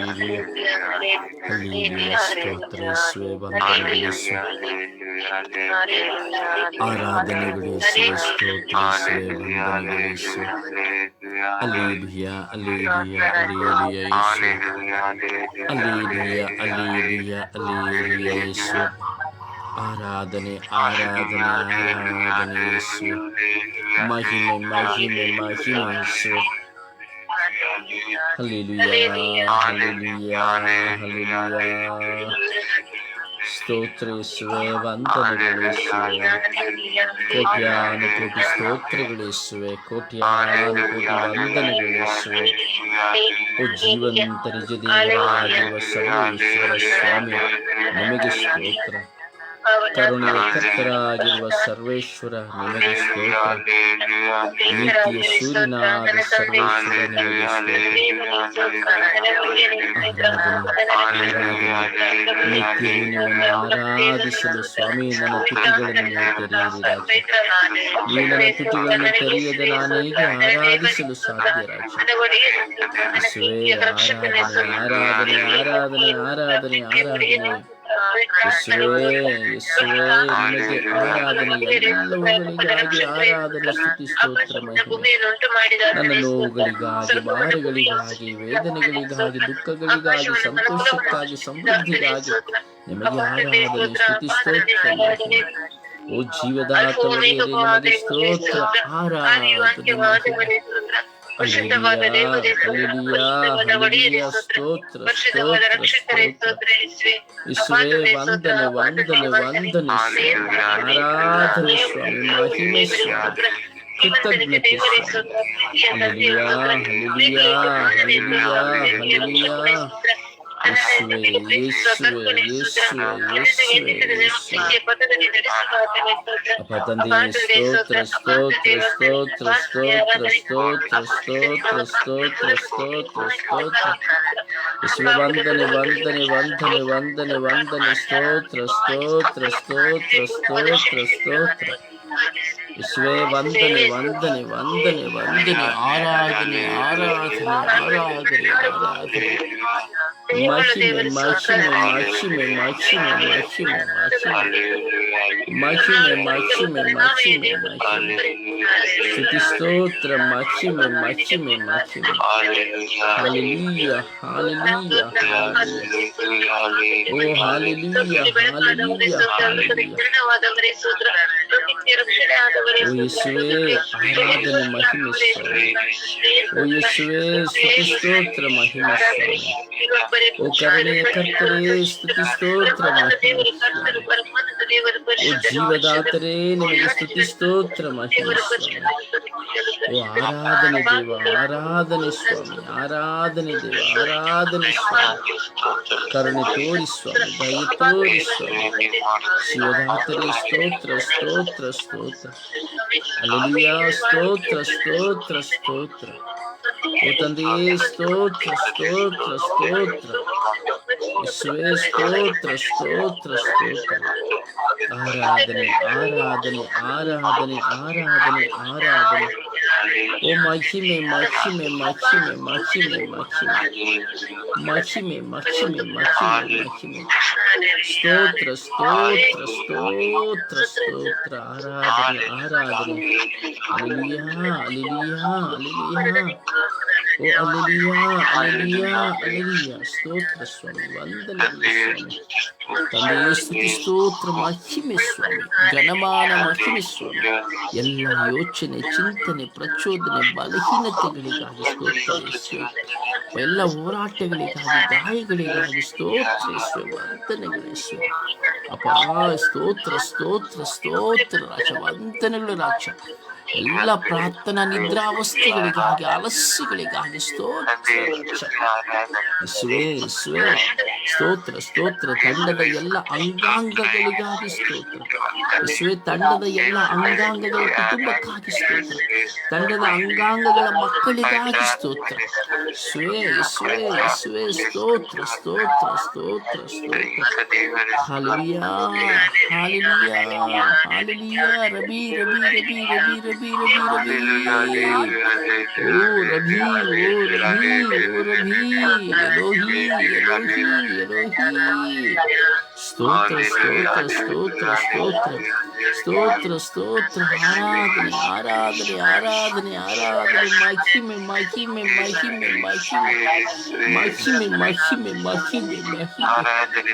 hallelujah. ಸ್ತೋತ್ರ ಯೇಸುವೇ, ವಂದನೆಗಳು ಯೇಸುವೇ, ಆರಾಧನೆಗಳು ಯೇಸುವೇ, ಸ್ತೋತ್ರ ಯೇಸುವೇ, ವಂದನೆಗಳು ಯೇಸುವೇ. ಹಲ್ಲೇಲೂಯ, ಹಲ್ಲೇಲೂಯ, ಹಲ್ಲೇಲೂಯ ಯೇಸುವೇ, ಹಲ್ಲೇಲೂಯ, ಹಲ್ಲೇಲೂಯ, ಹಲ್ಲೇಲೂಯ ಯೇಸುವೇ. ಆರಾಧನೆ, ಆರಾಧನೆ, ಆರಾಧನೆ ಯೇಸುವೇ. ಮಹಿಮೆ, ಮಹಿಮೆ, ಮಹಿಮೆ ಯೇಸುವೇ. Hallelujah, hallelujah, hallelujah. ಸ್ತೋತ್ರ ಯೇಸುವೇ, ವಂದನೆಗಳು ಯೇಸುವೇ. ಕೋಟ್ಯಾನುಕೋಟಿ ಸ್ತೋತ್ರಗಳು ಯೇಸುವೇ, ಕೋಟ್ಯಾನುಕೋಟಿ ವಂದನೆಗಳು ಯೇಸುವೇ. ಓ ಜೀವಂತ ನಿಜ ದೇವರಾಗಿರುವ ಸರ್ವೇಶ್ವರ ಸ್ವಾಮಿ, ನಿಮಗೆ ಸ್ತೋತ್ರ. ಕರುಣೆಯ ಕರ್ತರಾಗಿರುವ ಸರ್ವೇಶ್ವರ, ನಿಮಗೆ ಸ್ತೋತ್ರ. ನೀತಿಯ ಸೂರ್ಯನಾದ ಸರ್ವೇಶ್ವರ, ನಿಮಗೆ ಸ್ತೋತ್ರ. ನಿತ್ಯವೂ ನಿಮ್ಮನ್ನು ಆರಾಧಿಸಲು ಸ್ವಾಮಿ ನನ್ನ ತುಟಿಗಳನ್ನು ತೆರೆಯಿರಿ ರಾಜ. ನೀವು ನನ್ನ ತುಟಿಗಳನ್ನು ತೆರೆಯದೆ ನಾನು ಹೇಗೆ ಆರಾಧಿಸಲು ಸಾಧ್ಯ ರಾಜ? ಯೇಸುವೇ, ಆರಾಧನೆ, ಆರಾಧನೆ, ಆರಾಧನೆ, ಆರಾಧನೆ, ಆರಾಧನೆ. ಯೇಸುವೇ, ಯೇಸುವೇ, ನಿಮಗೆ ಆರಾಧನೆ, ಎಲ್ಲವುಗಳಿಗಾಗಿ ಆರಾಧನೆ, ಸ್ತುತಿ, ಸ್ತೋತ್ರ, ಮಹಿಮೆ. ನನ್ನ ನೋವುಗಳಿಗಾಗಿ, ಭಾರಗಳಿಗಾಗಿ, ವೇದನೆಗಳಿಗಾಗಿ, ದುಃಖಗಳಿಗಾಗಿ, ಸಂತೋಷಕ್ಕಾಗಿ, ಸಮೃದ್ಧಿಗಾಗಿ ನಿಮಗೆ ಆರಾಧನೆ, ಸ್ತುತಿ, ಸ್ತೋತ್ರ, ಮಹಿಮೆ. ಓ ಜೀವದಾತ ಒಡೆಯರೇ, ನಿಮಗೆ ಸ್ತೋತ್ರ, ಆರಾಧನೆ, ಮಹಿಮೆ. ಹಲ್ಲೇಲೂಯ, ಹಲ್ಲೇಲೂಯ, ಸ್ತೋತ್ರ, ಸ್ತೋತ್ರ, ಸ್ತೋತ್ರ. ಯೇಸುವೇ, ವಂದನೆ, ವಂದನೆ, ವಂದನೆ ಸ್ವಾಮಿ. ಆರಾಧನೆ ಸ್ವಾಮಿ, ಮಹಿಮೆ ಸ್ವಾಮಿ, ಕೃತಜ್ಞತೆ ಸ್ವಾಮಿ. Hallelujah, hallelujah, hallelujah, hallelujah. ಯೇಸುವೇ, ಯೇಸುವೇ, ಯೇಸುವೇ, ಯೇಸುವೇ, ಯೇಸುವೇ. ಅಪ್ಪ ತಂದೆಯೇ, ಸ್ತೋತ್ರ, ಸ್ತೋತ್ರ, ಸ್ತೋತ್ರ, ಸ್ತೋತ್ರ, ಸ್ತೋತ್ರ, ಸ್ತೋತ್ರ, ಸ್ತೋತ್ರ, ಸ್ತೋತ್ರ, ಸ್ತೋತ್ರ. ಯೇಸುವೇ, ವಂದನೆ, ವಂದನೆ, ವಂದನೆ, ವಂದನೆ, ವಂದನೆ, ಸ್ತೋತ್ರ, ಸ್ತೋತ್ರ, ಸ್ತೋತ್ರ, ಸ್ತೋತ್ರ, ಸ್ತೋತ್ರ. ಯೇಸುವೆ ವಂದನೆ ವಂದನೆ ವಂದನೆ ವಂದನೆ, ಆರಾಧನೆ ಆರಾಧನೆ ಆರಾಧನೆ ಆರಾಧನೆ, ಮಹಿಮೆ ಮಹಿಮೆ ಮಹಿಮೆ ಮಹಿಮೆ ಮಹಿಮೆ ಮಹಿಮೆ ಮಹಿಮೆ ಮಹಿಮೆ ಮಹಿಮೆ, ಸ್ತುತಿ ಸ್ತೋತ್ರ ಮಹಿಮೆ ಮಹಿಮೆ ಮಹಿಮೆ. ಹಾಲೆಲೂಯ ಹಾಲೆಲೂಯ ಹಾಲೆಲೂಯ, ಓ ಹಾಲೆಲೂಯ ಹಾಲೆಲೂಯ ಹಾಲೆಲೂಯ. ಓ ಯೇಸುವೇ ಆರಾಧನೆ ಮಹಿಮೆ ಸ್ವಾಮಿ, ಓ ಯೇಸುವೇ ಸ್ತುತಿ ಸ್ತೋತ್ರ ಮಹಿಮೆ ಸ್ವಾಮಿ, ಓ ಕರುಣೆಯ ಕರ್ತರೇ ಸ್ತುತಿ ಸ್ತೋತ್ರ ಮಹಿಮೆ ಸ್ವಾಮಿ, ಓ ಜೀವದಾತರೇ ನಿಮಗೆ ಸ್ತುತಿ ಸ್ತೋತ್ರ ಮಹಿಮೆ ಸ್ವಾಮಿ. ಓ ಆರಾಧನೆ ದೇವ, ಆರಾಧನೆ ಸ್ವಾಮಿ, ಆರಾಧನೆ ದೇವ, ಆರಾಧನೆ ಸ್ವಾಮಿ. ಕರುಣೆ ತೋರಿ ಸ್ವಾಮಿ, ದಯ ತೋರಿ ಸ್ವಾಮಿ. ಶಿವದಾತರೇ ಸ್ತೋತ್ರ ಸ್ತೋತ್ರ ಸ್ತೋತ್ರ, ಹಲ್ಲೆಲೂಯಾ ಸ್ತೋತ್ರ ಸ್ತೋತ್ರ ಸ್ತೋತ್ರ. ಓ ತಂದೆಯೇ ಸ್ತೋತ್ರ ಸ್ತೋತ್ರ ಸ್ತೋತ್ರ, ಯೇಸುವೇ ಸ್ತೋತ್ರ ಸ್ತೋತ್ರ ಸ್ತೋತ್ರ. ಆರಾಧನೆ ಆರಾಧನೆ ಆರಾಧನೆ ಆರಾಧನೆ ಆರಾಧನೆ, ಓ ಮಹಿಮೆ ಮಹಿಮೆ ಮಹಿಮೆ ಮಹಿಮೆ ಮಹಿಮೆ ಮಹಿಮೆ ಮಹಿಮೆ ಮಹಿಮೆ ಮಹಿಮೆ. ಸ್ತೋತ್ರ ಸ್ತೋತ್ರ ಸ್ತೋತ್ರ ಸ್ತೋತ್ರ, ಆರಾಧನೆ ಆರಾಧನೆ. ಹಲ್ಲೆಲೂಯಾ ಹಲ್ಲೆಲೂಯಾ ಹಲ್ಲೆಲೂಯಾ, ಓ ಹಲ್ಲೆಲೂಯಾ ಹಲ್ಲೆಲೂಯಾ ಹಲ್ಲೆಲೂಯಾ. ಸ್ತೋತ್ರ ಸ್ವಾಮಿ, ವಂದನೆಗಳು ಸ್ವಾಮಿ. ತಂದೆಯೇ ಸ್ತುತಿ ಸ್ತೋತ್ರ ಮಹಿಮೆ ಸ್ವಾಮಿ, ಘನಮಾನ ಮಹಿಮೆ ಸ್ವಾಮಿ. ಎಲ್ಲ ಯೋಚನೆ ಚಿಂತನೆ ಪ್ರಚೋದನೆ ಬಲಹೀನತೆಗಳಿಗಾಗಿ ಸ್ತೋತ್ರ ಯೇಸುವೆ, ಎಲ್ಲ ಹೋರಾಟಗಳಿಗಾಗಿ ಗಾಯಗಳಿಗಾಗಿ ಸ್ತೋತ್ರ ಯೇಸುವೆ, ವಂದನೆಗಳು ಯೇಸುವೆ. ಅಪ್ಪ ಸ್ತೋತ್ರ ಸ್ತೋತ್ರ ಸ್ತೋತ್ರ ರಾಜ, ವಂದನೆಗಳು ರಾಜ. ಎಲ್ಲ ಪ್ರಾರ್ಥನಾ ನಿದ್ರಾವಸ್ಥೆಗಳಿಗಾಗಿ ಆಲಸ್ಯಗಳಿಗಾಗಿ ಸ್ತೋತ್ರ ಯೇಸುವೆ ಯೇಸುವೆ. ಸ್ತೋತ್ರ ಸ್ತೋತ್ರ, ತಂಡದ ಎಲ್ಲ ಅಂಗಾಂಗಗಳಿಗಾಗಿ ಸ್ತೋತ್ರ ಯೇಸುವೆ, ತಂಡದ ಎಲ್ಲ ಅಂಗಾಂಗಗಳ ಕುಟುಂಬಕ್ಕಾಗಿ ಸ್ತೋತ್ರ, ತಂಡದ ಅಂಗಾಂಗಗಳ ಮಕ್ಕಳಿಗಾಗಿ ಸ್ತೋತ್ರ ಯೇಸುವೆ ಯೇಸುವೆ ಯೇಸುವೆ. ಸ್ತೋತ್ರ ಸ್ತೋತ್ರ ಸ್ತೋತ್ರ ಸ್ತೋತ್ರ. Hallelujah hallelujah hallelujah. ರಬಿ ರಬಿ ರಬಿ ರಬಿ ರಬಿ ರಬಿ ರಬಿ, ಓ ರಬಿ ಓ ರಬಿ ಓ ರಬಿ, ಎಲೋಹಿ ಎಲೋಹಿ ಎಲೋಹಿ. ಸ್ತೋತ್ರ ಸ್ತೋತ್ರ ಸ್ತೋತ್ರ ಸ್ತೋತ್ರ ಸ್ತೋತ್ರ ಸ್ತೋತ್ರ. ಆರಾಧನೆ ಆರಾಧನೆ ಆರಾಧನೆ ಆರಾಧನೆ, ಮಹಿಮೆ ಮಹಿಮೆ ಮಹಿಮೆ ಮಹಿಮೆ ಮಹಿಮೆ ಮಹಿಮೆ ಮಹಿಮೆ ಮಹಿಮೆ. ಆರಾಧನೆ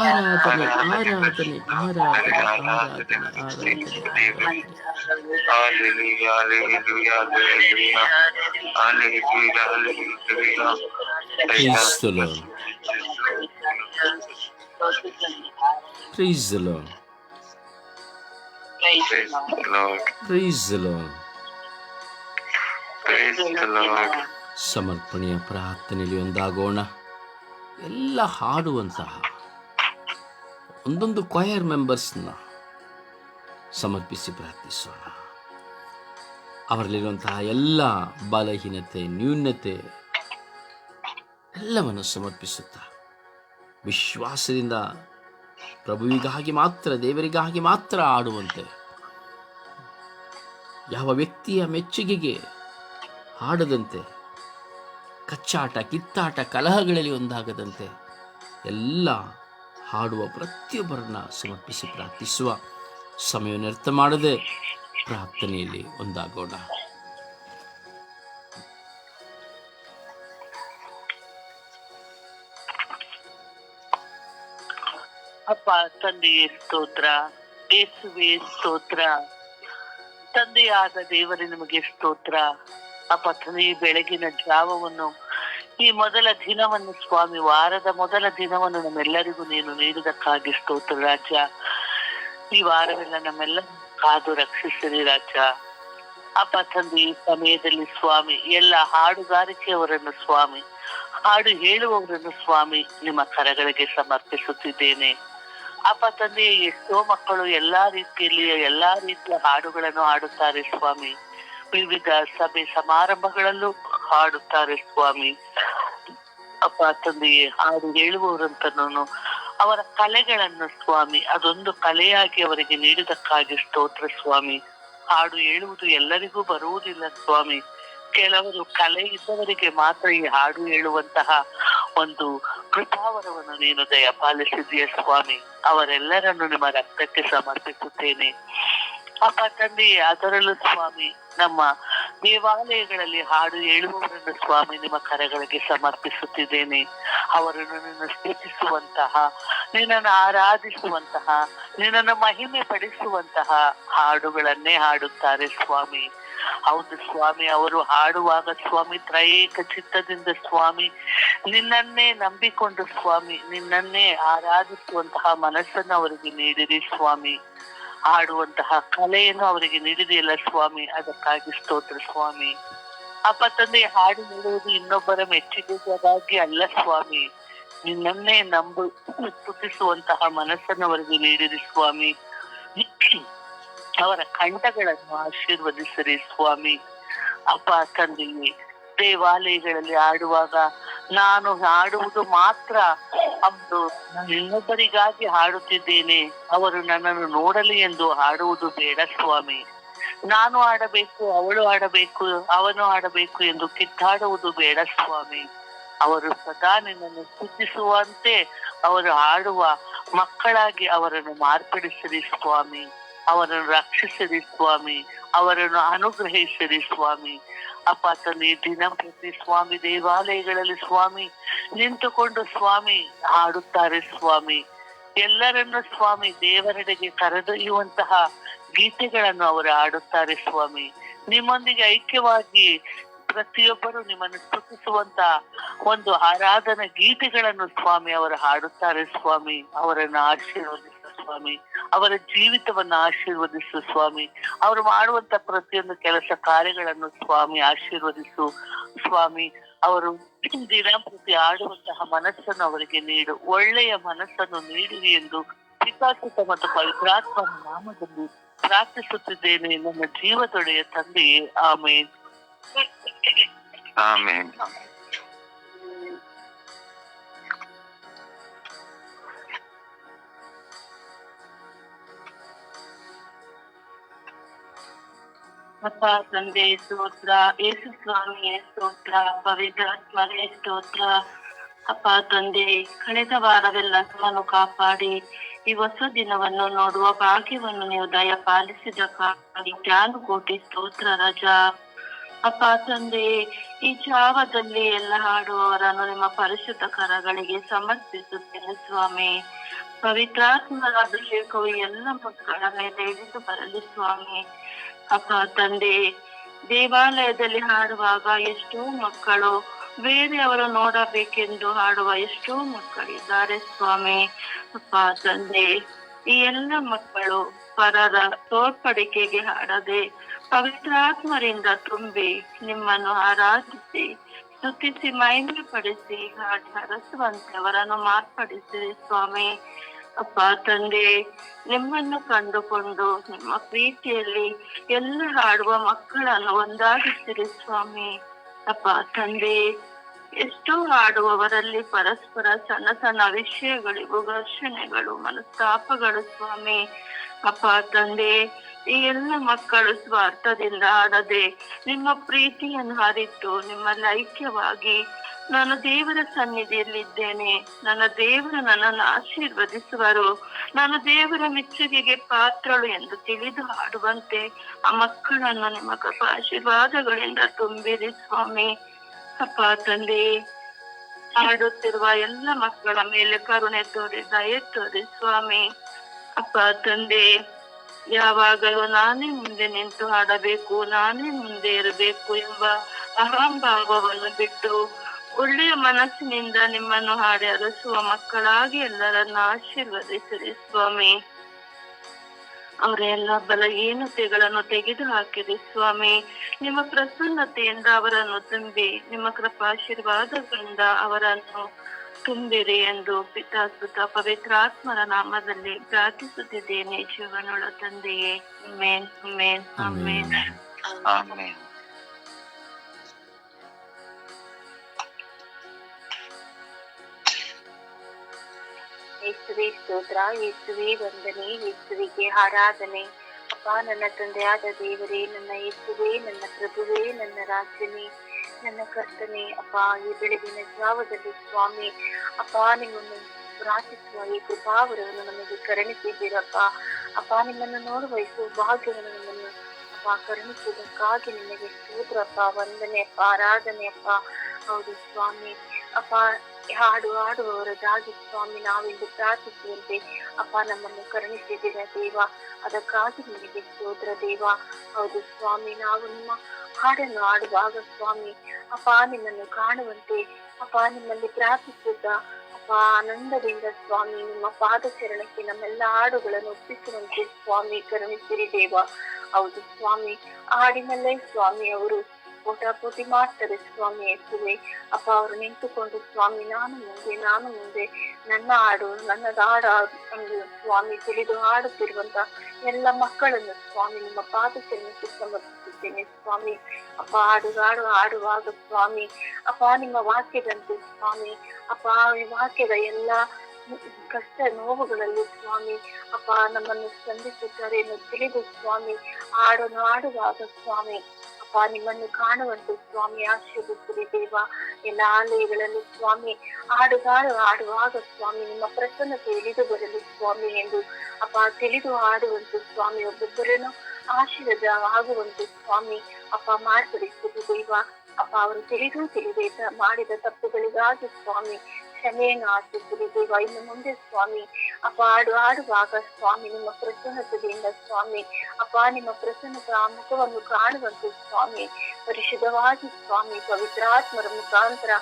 ಆರಾಧನೆ ಆರಾಧನೆ ಆರಾಧನೆ ಆರಾಧನೆ. Praise the Lord. Praise the Lord. Praise the Lord. ಸಮರ್ಪಣೆಯ ಪ್ರಾರ್ಥನೆಯಲ್ಲಿ ಒಂದಾಗೋಣ. ಎಲ್ಲ ಹಾಡುವಂತಹ ಒಂದೊಂದು ಕ್ವಯರ್ ಮೆಂಬರ್ಸ್ನ ಸಮರ್ಪಿಸಿ ಪ್ರಾರ್ಥಿಸೋಣ. ಅವರಲ್ಲಿರುವಂತಹ ಎಲ್ಲ ಬಲಹೀನತೆ ನ್ಯೂನತೆ ಎಲ್ಲವನ್ನು ಸಮರ್ಪಿಸುತ್ತಾ ವಿಶ್ವಾಸದಿಂದ ಪ್ರಭುವಿಗಾಗಿ ಮಾತ್ರ ದೇವರಿಗಾಗಿ ಮಾತ್ರ ಆಡುವಂತೆ, ಯಾವ ವ್ಯಕ್ತಿಯ ಮೆಚ್ಚುಗೆಗೆ ಹಾಡದಂತೆ, ಕಚ್ಚಾಟ ಕಿತ್ತಾಟ ಕಲಹಗಳಲ್ಲಿ ಒಂದಾಗದಂತೆ ಎಲ್ಲ ಹಾಡುವ ಪ್ರತಿಯೊಬ್ಬರನ್ನ ಸಮರ್ಪಿಸಿ ಪ್ರಾರ್ಥಿಸುವ ಸಮಯವನ್ನು ವ್ಯರ್ಥ ಮಾಡದೆ ಪ್ರಾರ್ಥನೆಯಲ್ಲಿ ಒಂದಾಗೋಣ. ಅಪ್ಪ ತಂದೆಯೇ ಸ್ತೋತ್ರ, ಯೇಸುವೇ ಸ್ತೋತ್ರ, ತಂದೆಯಾದ ದೇವರೇ ನಿಮಗೆ ಸ್ತೋತ್ರ. ಅಪ್ಪ ತಂದೆ, ಈ ಬೆಳಗಿನ ಜಾವವನ್ನು, ಈ ಮೊದಲ ದಿನವನ್ನು ಸ್ವಾಮಿ, ವಾರದ ಮೊದಲ ದಿನವನ್ನು ನಮ್ಮೆಲ್ಲರಿಗೂ ನೀನು ನೀಡಿದಕ್ಕಾಗಿ ಸ್ತೋತ್ರ ರಾಜ. ಈ ವಾರವೆಲ್ಲ ನಮ್ಮೆಲ್ಲ ಕಾದು ರಕ್ಷಿಸಿರಿ ರಾಜ. ಅಪ್ಪ ತಂದೆ, ಈ ಸಮಯದಲ್ಲಿ ಸ್ವಾಮಿ ಎಲ್ಲ ಹಾಡುಗಾರಿಕೆಯವರನ್ನು ಸ್ವಾಮಿ, ಹಾಡು ಹೇಳುವವರನ್ನು ಸ್ವಾಮಿ ನಿಮ್ಮ ಕರಗಳಿಗೆ ಸಮರ್ಪಿಸುತ್ತಿದ್ದೇನೆ. ಅಪ್ಪ ತಂದೆ, ಎಷ್ಟೋ ಮಕ್ಕಳು ಎಲ್ಲಾ ರೀತಿಯ ಹಾಡುಗಳನ್ನು ಹಾಡುತ್ತಾರೆ ಸ್ವಾಮಿ. ವಿವಿಧ ಸಭೆ ಸಮಾರಂಭಗಳಲ್ಲೂ ಹಾಡುತ್ತಾರೆ ಸ್ವಾಮಿ. ಅಪ್ಪ ತಂದೆಯೇ, ಹಾಡು ಹೇಳುವವರಂತನೂ ಅವರ ಕಲೆಗಳನ್ನು ಸ್ವಾಮಿ ಅದೊಂದು ಕಲೆಯಾಗಿ ಅವರಿಗೆ ನೀಡಿದಕ್ಕಾಗಿ ಸ್ತೋತ್ರ ಸ್ವಾಮಿ. ಹಾಡು ಹೇಳುವುದು ಎಲ್ಲರಿಗೂ ಬರುವುದಿಲ್ಲ ಸ್ವಾಮಿ. ಕೆಲವರು ಕಲೆ ಇದ್ದವರಿಗೆ ಮಾತ್ರ ಈ ಹಾಡು ಹೇಳುವಂತಹ ಒಂದು ಕೃಪಾವರವನ್ನು ನೀನು ದಯಪಾಲಿಸಿದೆಯ ಸ್ವಾಮಿ. ಅವರೆಲ್ಲರನ್ನು ನಿಮ್ಮ ರಕ್ತಕ್ಕೆ ಸಮರ್ಪಿಸುತ್ತೇನೆ ಅಪ್ಪ ತಂದೆಯೇ. ಅದರಲ್ಲೂ ಸ್ವಾಮಿ ನಮ್ಮ ದೇವಾಲಯಗಳಲ್ಲಿ ಹಾಡು ಹೇಳುವವರನ್ನು ಸ್ವಾಮಿ ನಿಮ್ಮ ಕರಗಳಿಗೆ ಸಮರ್ಪಿಸುತ್ತಿದ್ದೇನೆ. ಅವರನ್ನು ನಿನ್ನ ಸ್ತುತಿಸುವಂತಹ, ನಿನ್ನನ್ನು ಆರಾಧಿಸುವಂತಹ, ನಿನ್ನನ್ನು ಮಹಿಮೆ ಪಡಿಸುವಂತಹ ಹಾಡುಗಳನ್ನೇ ಹಾಡುತ್ತಾರೆ ಸ್ವಾಮಿ. ಹೌದು ಸ್ವಾಮಿ, ಅವರು ಹಾಡುವಾಗ ಸ್ವಾಮಿ ತ್ರಯೇಕ ಚಿತ್ತದಿಂದ ಸ್ವಾಮಿ ನಿನ್ನನ್ನೇ ನಂಬಿಕೊಂಡು ಸ್ವಾಮಿ ನಿನ್ನನ್ನೇ ಆರಾಧಿಸುವಂತಹ ಮನಸ್ಸನ್ನು ಅವರಿಗೆ ನೀಡಿರಿ ಸ್ವಾಮಿ. ಹಾಡುವಂತಹ ಕಲೆಯನ್ನು ಅವರಿಗೆ ನೀಡಿದೆಯಲ್ಲ ಸ್ವಾಮಿ, ಅದಕ್ಕಾಗಿ ಸ್ತೋತ್ರ ಸ್ವಾಮಿ. ಅಪ್ಪ ತಂದೆ, ಹಾಡು ಹೇಳುವುದು ಇನ್ನೊಬ್ಬರ ಮೆಚ್ಚುಗೆಗಾಗಿ ಅಲ್ಲ ಸ್ವಾಮಿ, ನಿನ್ನನ್ನೇ ನಂಬು ಸ್ತುತಿಸುವಂತಹ ಮನಸ್ಸನ್ನು ಅವರಿಗೆ ನೀಡಿರಿ ಸ್ವಾಮಿ. ಅವರ ಕಂಠಗಳನ್ನು ಆಶೀರ್ವದಿಸಿರಿ ಸ್ವಾಮಿ. ಅಪ್ಪ ತಂದೆಯೇ, ದೇವಾಲಯಗಳಲ್ಲಿ ಹಾಡುವಾಗ ನಾನು ಹಾಡುವುದು ಮಾತ್ರ ಅಂದು ಇನ್ನೊಬ್ಬರಿಗಾಗಿ ಹಾಡುತ್ತಿದ್ದೇನೆ, ಅವರು ನನ್ನನ್ನು ನೋಡಲಿ ಎಂದು ಹಾಡುವುದು ಬೇಡ ಸ್ವಾಮಿ. ನಾನು ಆಡಬೇಕು, ಅವಳು ಆಡಬೇಕು, ಅವನು ಆಡಬೇಕು ಎಂದು ಕಿತ್ತಾಡುವುದು ಬೇಡ ಸ್ವಾಮಿ. ಅವರು ಸದಾ ನಿನ್ನನ್ನು ಸ್ತುತಿಸುವಂತೆ ಅವರು ಹಾಡುವ ಮಕ್ಕಳಾಗಿ ಅವರನ್ನು ಮಾರ್ಪಡಿಸಿರಿ ಸ್ವಾಮಿ. ಅವರನ್ನು ರಕ್ಷಿಸಿರಿ ಸ್ವಾಮಿ, ಅವರನ್ನು ಅನುಗ್ರಹಿಸಿರಿ ಸ್ವಾಮಿ. ಅಪ್ಪ ತಂದೆ, ದಿನಂಪ್ರತಿ ಸ್ವಾಮಿ ದೇವಾಲಯಗಳಲ್ಲಿ ಸ್ವಾಮಿ ನಿಂತುಕೊಂಡು ಸ್ವಾಮಿ ಹಾಡುತ್ತಾರೆ ಸ್ವಾಮಿ. ಎಲ್ಲರನ್ನು ಸ್ವಾಮಿ ದೇವರೆಡೆಗೆ ಕರೆದೊಯ್ಯುವಂತಹ ಗೀತೆಗಳನ್ನು ಅವರು ಹಾಡುತ್ತಾರೆ ಸ್ವಾಮಿ. ನಿಮ್ಮೊಂದಿಗೆ ಐಕ್ಯವಾಗಿ ಪ್ರತಿಯೊಬ್ಬರು ನಿಮ್ಮನ್ನು ಸ್ತುತಿಸುವಂತ ಒಂದು ಆರಾಧನಾ ಗೀತೆಗಳನ್ನು ಸ್ವಾಮಿ ಅವರು ಹಾಡುತ್ತಾರೆ ಸ್ವಾಮಿ. ಅವರನ್ನು ಆಶೀರ್ವದಿಸು ಸ್ವಾಮಿ, ಅವರ ಜೀವಿತವನ್ನ ಆಶೀರ್ವದಿಸು ಸ್ವಾಮಿ. ಅವರು ಮಾಡುವಂತ ಪ್ರತಿಯೊಂದು ಕೆಲಸ ಕಾರ್ಯಗಳನ್ನು ಸ್ವಾಮಿ ಆಶೀರ್ವದಿಸು ಸ್ವಾಮಿ. ಅವರು ದಿನಂಪ್ರತಿ ಆಡುವಂತಹ ಮನಸ್ಸನ್ನು ಅವರಿಗೆ ನೀಡು, ಒಳ್ಳೆಯ ಮನಸ್ಸನ್ನು ನೀಡಿರಿ ಎಂದು ಪಿತಾಸುತ ಮತ್ತು ಪವಿತ್ರಾತ್ಮನ ನಾಮದಲ್ಲಿ ಪ್ರಾರ್ಥಿಸುತ್ತಿದ್ದೇನೆ ನನ್ನ ಜೀವದೊಡೆಯ ತಂದೆಯೇ, ಆಮೇನ್. ಆಮೇನ್. ಅಪ್ಪ ತಂದೆ ಸ್ತೋತ್ರ, ಯೇಸು ಸ್ವಾಮಿಯೇ ಸ್ತೋತ್ರ, ಪವಿತ್ರಾತ್ಮರೇ ಸ್ತೋತ್ರ. ಅಪ್ಪ ತಂದೆ, ಕಳೆದ ವಾರವೆಲ್ಲ ನಮ್ಮನ್ನು ಕಾಪಾಡಿ ಈ ಹೊಸ ದಿನವನ್ನು ನೋಡುವ ಭಾಗ್ಯವನ್ನು ನೀವು ದಯಪಾಲಿಸಿದಕ್ಕಾಗಿ ಕೋಟಿ ಸ್ತೋತ್ರ ರಜಾ. ಅಪ್ಪ ತಂದೆ, ಈ ಜಾವದಲ್ಲಿ ಎಲ್ಲ ಹಾಡುವವರನ್ನು ನಿಮ್ಮ ಪರಿಶುದ್ಧ ಕರಗಳಿಗೆ ಸಮರ್ಪಿಸುತ್ತೇನೆ ಸ್ವಾಮಿ. ಪವಿತ್ರಾತ್ಮರ ಅಭಿಷೇಕವು ಎಲ್ಲ ಮಕ್ಕಳ ಮೇಲೆ ಇಳಿದು ಬರಲಿ ಸ್ವಾಮಿ. ಅಪ್ಪ ತಂದೆ, ದೇವಾಲಯದಲ್ಲಿ ಹಾಡುವಾಗ ಎಷ್ಟೋ ಮಕ್ಕಳು ಬೇರೆಯವರು ನೋಡಬೇಕೆಂದು ಹಾಡುವ ಎಷ್ಟೋ ಮಕ್ಕಳಿದ್ದಾರೆ ಸ್ವಾಮಿ. ಅಪ್ಪ ತಂದೆ, ಈ ಎಲ್ಲ ಮಕ್ಕಳು ಪರರ ತೋರ್ಪಡಿಕೆಗೆ ಹಾಡದೆ ಪವಿತ್ರಾತ್ಮರಿಂದ ತುಂಬಿ ನಿಮ್ಮನ್ನು ಆರಾಧಿಸಿ ಸ್ತುತಿಸಿ ಮಹಿಮೆ ಪಡಿಸಿ ಹಾಡಿ ಹರಸುವಂತೆ ಅವರನ್ನು ಮಾರ್ಪಡಿಸಿರಿ ಸ್ವಾಮಿ. ಅಪ್ಪ ತಂದೆ, ನಿಮ್ಮನ್ನು ಕಂಡುಕೊಂಡು ನಿಮ್ಮ ಪ್ರೀತಿಯಲ್ಲಿ ಎಲ್ಲ ಹಾಡುವ ಮಕ್ಕಳನ್ನು ಒಂದಾಗಿಸಿರಿ ಸ್ವಾಮಿ. ಅಪ್ಪ ತಂದೆ, ಎಷ್ಟೋ ಹಾಡುವವರಲ್ಲಿ ಪರಸ್ಪರ ಸಣ್ಣ ಸಣ್ಣ ವಿಷಯಗಳಿಗೂ ಘರ್ಷಣೆಗಳು, ಮನಸ್ತಾಪಗಳು ಸ್ವಾಮಿ. ಅಪ್ಪ ತಂದೆ, ಈ ಎಲ್ಲ ಮಕ್ಕಳು ಸ್ವಾರ್ಥದಿಂದ ಆಡದೆ ನಿಮ್ಮ ಪ್ರೀತಿಯನ್ನು ಅರಿತು ನಿಮ್ಮಲ್ಲಿ ಐಕ್ಯವಾಗಿ ನಾನು ದೇವರ ಸನ್ನಿಧಿಯಲ್ಲಿದ್ದೇನೆ, ನನ್ನ ದೇವರು ನನ್ನನ್ನು ಆಶೀರ್ವದಿಸುವರು, ನಾನು ದೇವರ ಮೆಚ್ಚುಗೆಗೆ ಪಾತ್ರಳು ಎಂದು ತಿಳಿದು ಹಾಡುವಂತೆ ಆ ಮಕ್ಕಳನ್ನು ನಿಮ್ಮ ಕೃಪಾ ಆಶೀರ್ವಾದಗಳಿಂದ ತುಂಬಿರಿ ಸ್ವಾಮಿ. ಅಪ್ಪ ತಂದೆ, ಹಾಡುತ್ತಿರುವ ಎಲ್ಲ ಮಕ್ಕಳ ಮೇಲೆ ಕರುಣೆ ತೋರಿ ದಯೆ ತೋರಿ ಸ್ವಾಮಿ. ಅಪ್ಪ ತಂದೆ, ಯಾವಾಗಲೂ ನಾನೇ ಮುಂದೆ ನಿಂತು ಹಾಡಬೇಕು, ನಾನೇ ಮುಂದೆ ಇರಬೇಕು ಎಂಬ ಅಹಂಭಾವವನ್ನು ಬಿಟ್ಟು ಒಳ್ಳೆಯ ಮನಸ್ಸಿನಿಂದ ನಿಮ್ಮನ್ನು ಹಾಡಿ ಅರಸುವ ಮಕ್ಕಳಾಗಿ ಎಲ್ಲರನ್ನ ಆಶೀರ್ವದಿಸಿರಿ ಸ್ವಾಮಿ. ಅವರ ಎಲ್ಲ ಬಲಹೀನತೆಗಳನ್ನು ತೆಗೆದು ಹಾಕಿರಿ ಸ್ವಾಮಿ. ನಿಮ್ಮ ಪ್ರಸನ್ನತೆಯಿಂದ ಅವರನ್ನು ತುಂಬಿ ನಿಮ್ಮ ಕೃಪಾಶೀರ್ವಾದಗಳಿಂದ ಅವರನ್ನು ತುಂಬಿರಿ ಎಂದು ಪಿತಾಸುತ ಪವಿತ್ರಾತ್ಮರ ನಾಮದಲ್ಲಿ ಪ್ರಾರ್ಥಿಸುತ್ತಿದ್ದೇನೆ ಜೀವನುಳ್ಳ ತಂದೆಯೇ. Amen, amen, amen, amen. ಯೇಸುವೆ ಸ್ತೋತ್ರ, ಯೇಸುವೆ ವಂದನೆ, ಯೇಸುವಿಗೆ ಆರಾಧನೆ. ಅಪ್ಪ ನನ್ನ ತಂದೆಯಾದ ದೇವರೇ, ನನ್ನ ಯೇಸುವೆ, ನನ್ನ ಪ್ರಭುವೇ, ನನ್ನ ರಾಜನೇ, ನನ್ನ ಕರ್ತನೆ. ಅಪ್ಪ ಈ ಬೆಳಗಿನ ಜಾವದಲ್ಲಿ ಸ್ವಾಮಿ ಅಪ್ಪ ನಿಮ್ಮನ್ನು ಪ್ರಾರ್ಥಿಸುವ ಈ ಕೃಪಾವರವನ್ನು ನಮಗೆ ಕರುಣಿಸಿದ್ದೀರಪ್ಪ. ಅಪ್ಪ ನಿಮ್ಮನ್ನು ನೋಡುವ ಈ ಸೌಭಾಗ್ಯವನ್ನು ನಮ್ಮನ್ನು ಅಪ್ಪ ಕರುಣಿಸುವುದಕ್ಕಾಗಿ ನಿಮಗೆ ಸ್ತೋತ್ರಪ್ಪ, ವಂದನೆ ಅಪ್ಪ, ಆರಾಧನೆ ಅಪ್ಪ. ಹೌದು ಸ್ವಾಮಿ ಅಪ್ಪ, ಹಾಡು ಹಾಡುವವರದಾಗಿ ಸ್ವಾಮಿ ನಾವಿಂದು ಪ್ರಾರ್ಥಿಸುವಂತೆ ಅಪ್ಪ ನಮ್ಮನ್ನು ಕರುಣಿಸಿದ್ದೀರ ದೇವ, ಅದಕ್ಕಾಗಿ ನಿಮಗೆ ಸ್ತೋತ್ರ ದೇವ. ಹೌದು ಸ್ವಾಮಿ, ನಾವು ನಿಮ್ಮ ಹಾಡನ್ನು ಆಡುವಾಗ ಸ್ವಾಮಿ ಅಪ್ಪ ನಿಮ್ಮನ್ನು ಕಾಣುವಂತೆ ಅಪ್ಪ ನಿಮ್ಮಲ್ಲಿ ಪ್ರಾರ್ಥಿಸುತ್ತಾ ಅಪ್ಪ ಆನಂದದಿಂದ ಸ್ವಾಮಿ ನಿಮ್ಮ ಪಾದಚರಣಕ್ಕೆ ನಮ್ಮೆಲ್ಲ ಹಾಡುಗಳನ್ನು ಒಪ್ಪಿಸುವಂತೆ ಸ್ವಾಮಿ ಕರುಣಿಸಿರಿ ದೇವ. ಹೌದು ಸ್ವಾಮಿ, ಹಾಡಿನಲ್ಲೇ ಸ್ವಾಮಿ ಅವರು ಪೋಟಾಪೋಟಿ ಮಾಡ್ತಾರೆ ಸ್ವಾಮಿ ಯೇಸುವೆ. ಅಪ್ಪ ಅವರು ನಿಂತುಕೊಂಡು ಸ್ವಾಮಿ ನಾನು ಮುಂದೆ ನನ್ನ ಹಾಡು ಎಂದು ಸ್ವಾಮಿ ತಿಳಿದು ಹಾಡುತ್ತಿರುವಂತ ಎಲ್ಲ ಮಕ್ಕಳನ್ನು ಸ್ವಾಮಿ ನಿಮ್ಮ ಪಾದಚರಣಕ್ಕೆ ಸಮರ್ಪಿಸುತ್ತೇನೆ ಸ್ವಾಮಿ. ಅಪ್ಪ ಹಾಡುವಾಗ ಸ್ವಾಮಿ ಅಪ್ಪ ನಿಮ್ಮ ವಾಕ್ಯದಂತೆ ಸ್ವಾಮಿ ಅಪ್ಪ ಈ ವಾಕ್ಯದ ಎಲ್ಲ ಕಷ್ಟ ನೋವುಗಳಲ್ಲಿ ಸ್ವಾಮಿ ಅಪ್ಪ ನಮ್ಮನ್ನು ಸ್ಪಂದಿಸುತ್ತಾರೆ ಎಂದು ತಿಳಿದು ಸ್ವಾಮಿ ಹಾಡುವಾಗ ಸ್ವಾಮಿ ಅಪ್ಪ ನಿಮ್ಮನ್ನು ಕಾಣುವಂತೆ ಸ್ವಾಮಿ ಆಶೀರ್ವದಿಸಿರಿ ದೇವ. ಎಲ್ಲ ಆಲಯಗಳಲ್ಲಿ ಸ್ವಾಮಿ ಹಾಡುವಾಗ ಸ್ವಾಮಿ ನಿಮ್ಮ ಪ್ರಸನ್ನತೆ ಇಳಿದು ಬರಲಿ ಸ್ವಾಮಿ ಎಂದು ಅಪ್ಪ ತಿಳಿದು ಹಾಡುವಂತೆ ಸ್ವಾಮಿ ಒಬ್ಬೊಬ್ಬರನ್ನು ಆಶೀರ್ವಾದ ಆಗುವಂತೆ ಸ್ವಾಮಿ ಅಪ್ಪ ಮಾರ್ಪಡಿಸಿರಿ ದೇವ. ಅಪ್ಪ ಅವರು ತಿಳಿದೇ ಮಾಡಿದ ತಪ್ಪುಗಳಿಗಾಗಿ ಸ್ವಾಮಿ ಕ್ಷಮೆಯನ್ನು ಆಶಿಸಿರಿ ದೇವ. ಇನ್ನು ಮುಂದೆ ಸ್ವಾಮಿ ಅಪ್ಪ ಹಾಡುವಾಗ ಸ್ವಾಮಿ ನಿಮ್ಮ ಪ್ರಸನ್ನತೆಯಿಂದ ಸ್ವಾಮಿ ಅಪ್ಪ ನಿಮ್ಮ ಪ್ರಸನ್ನತ ಮುಖವನ್ನು ಕಾಣುವಂತೆ ಸ್ವಾಮಿ ಪರಿಶುದ್ಧವಾಗಿ ಸ್ವಾಮಿ ಪವಿತ್ರಾತ್ಮರ ಮುಖಾಂತರ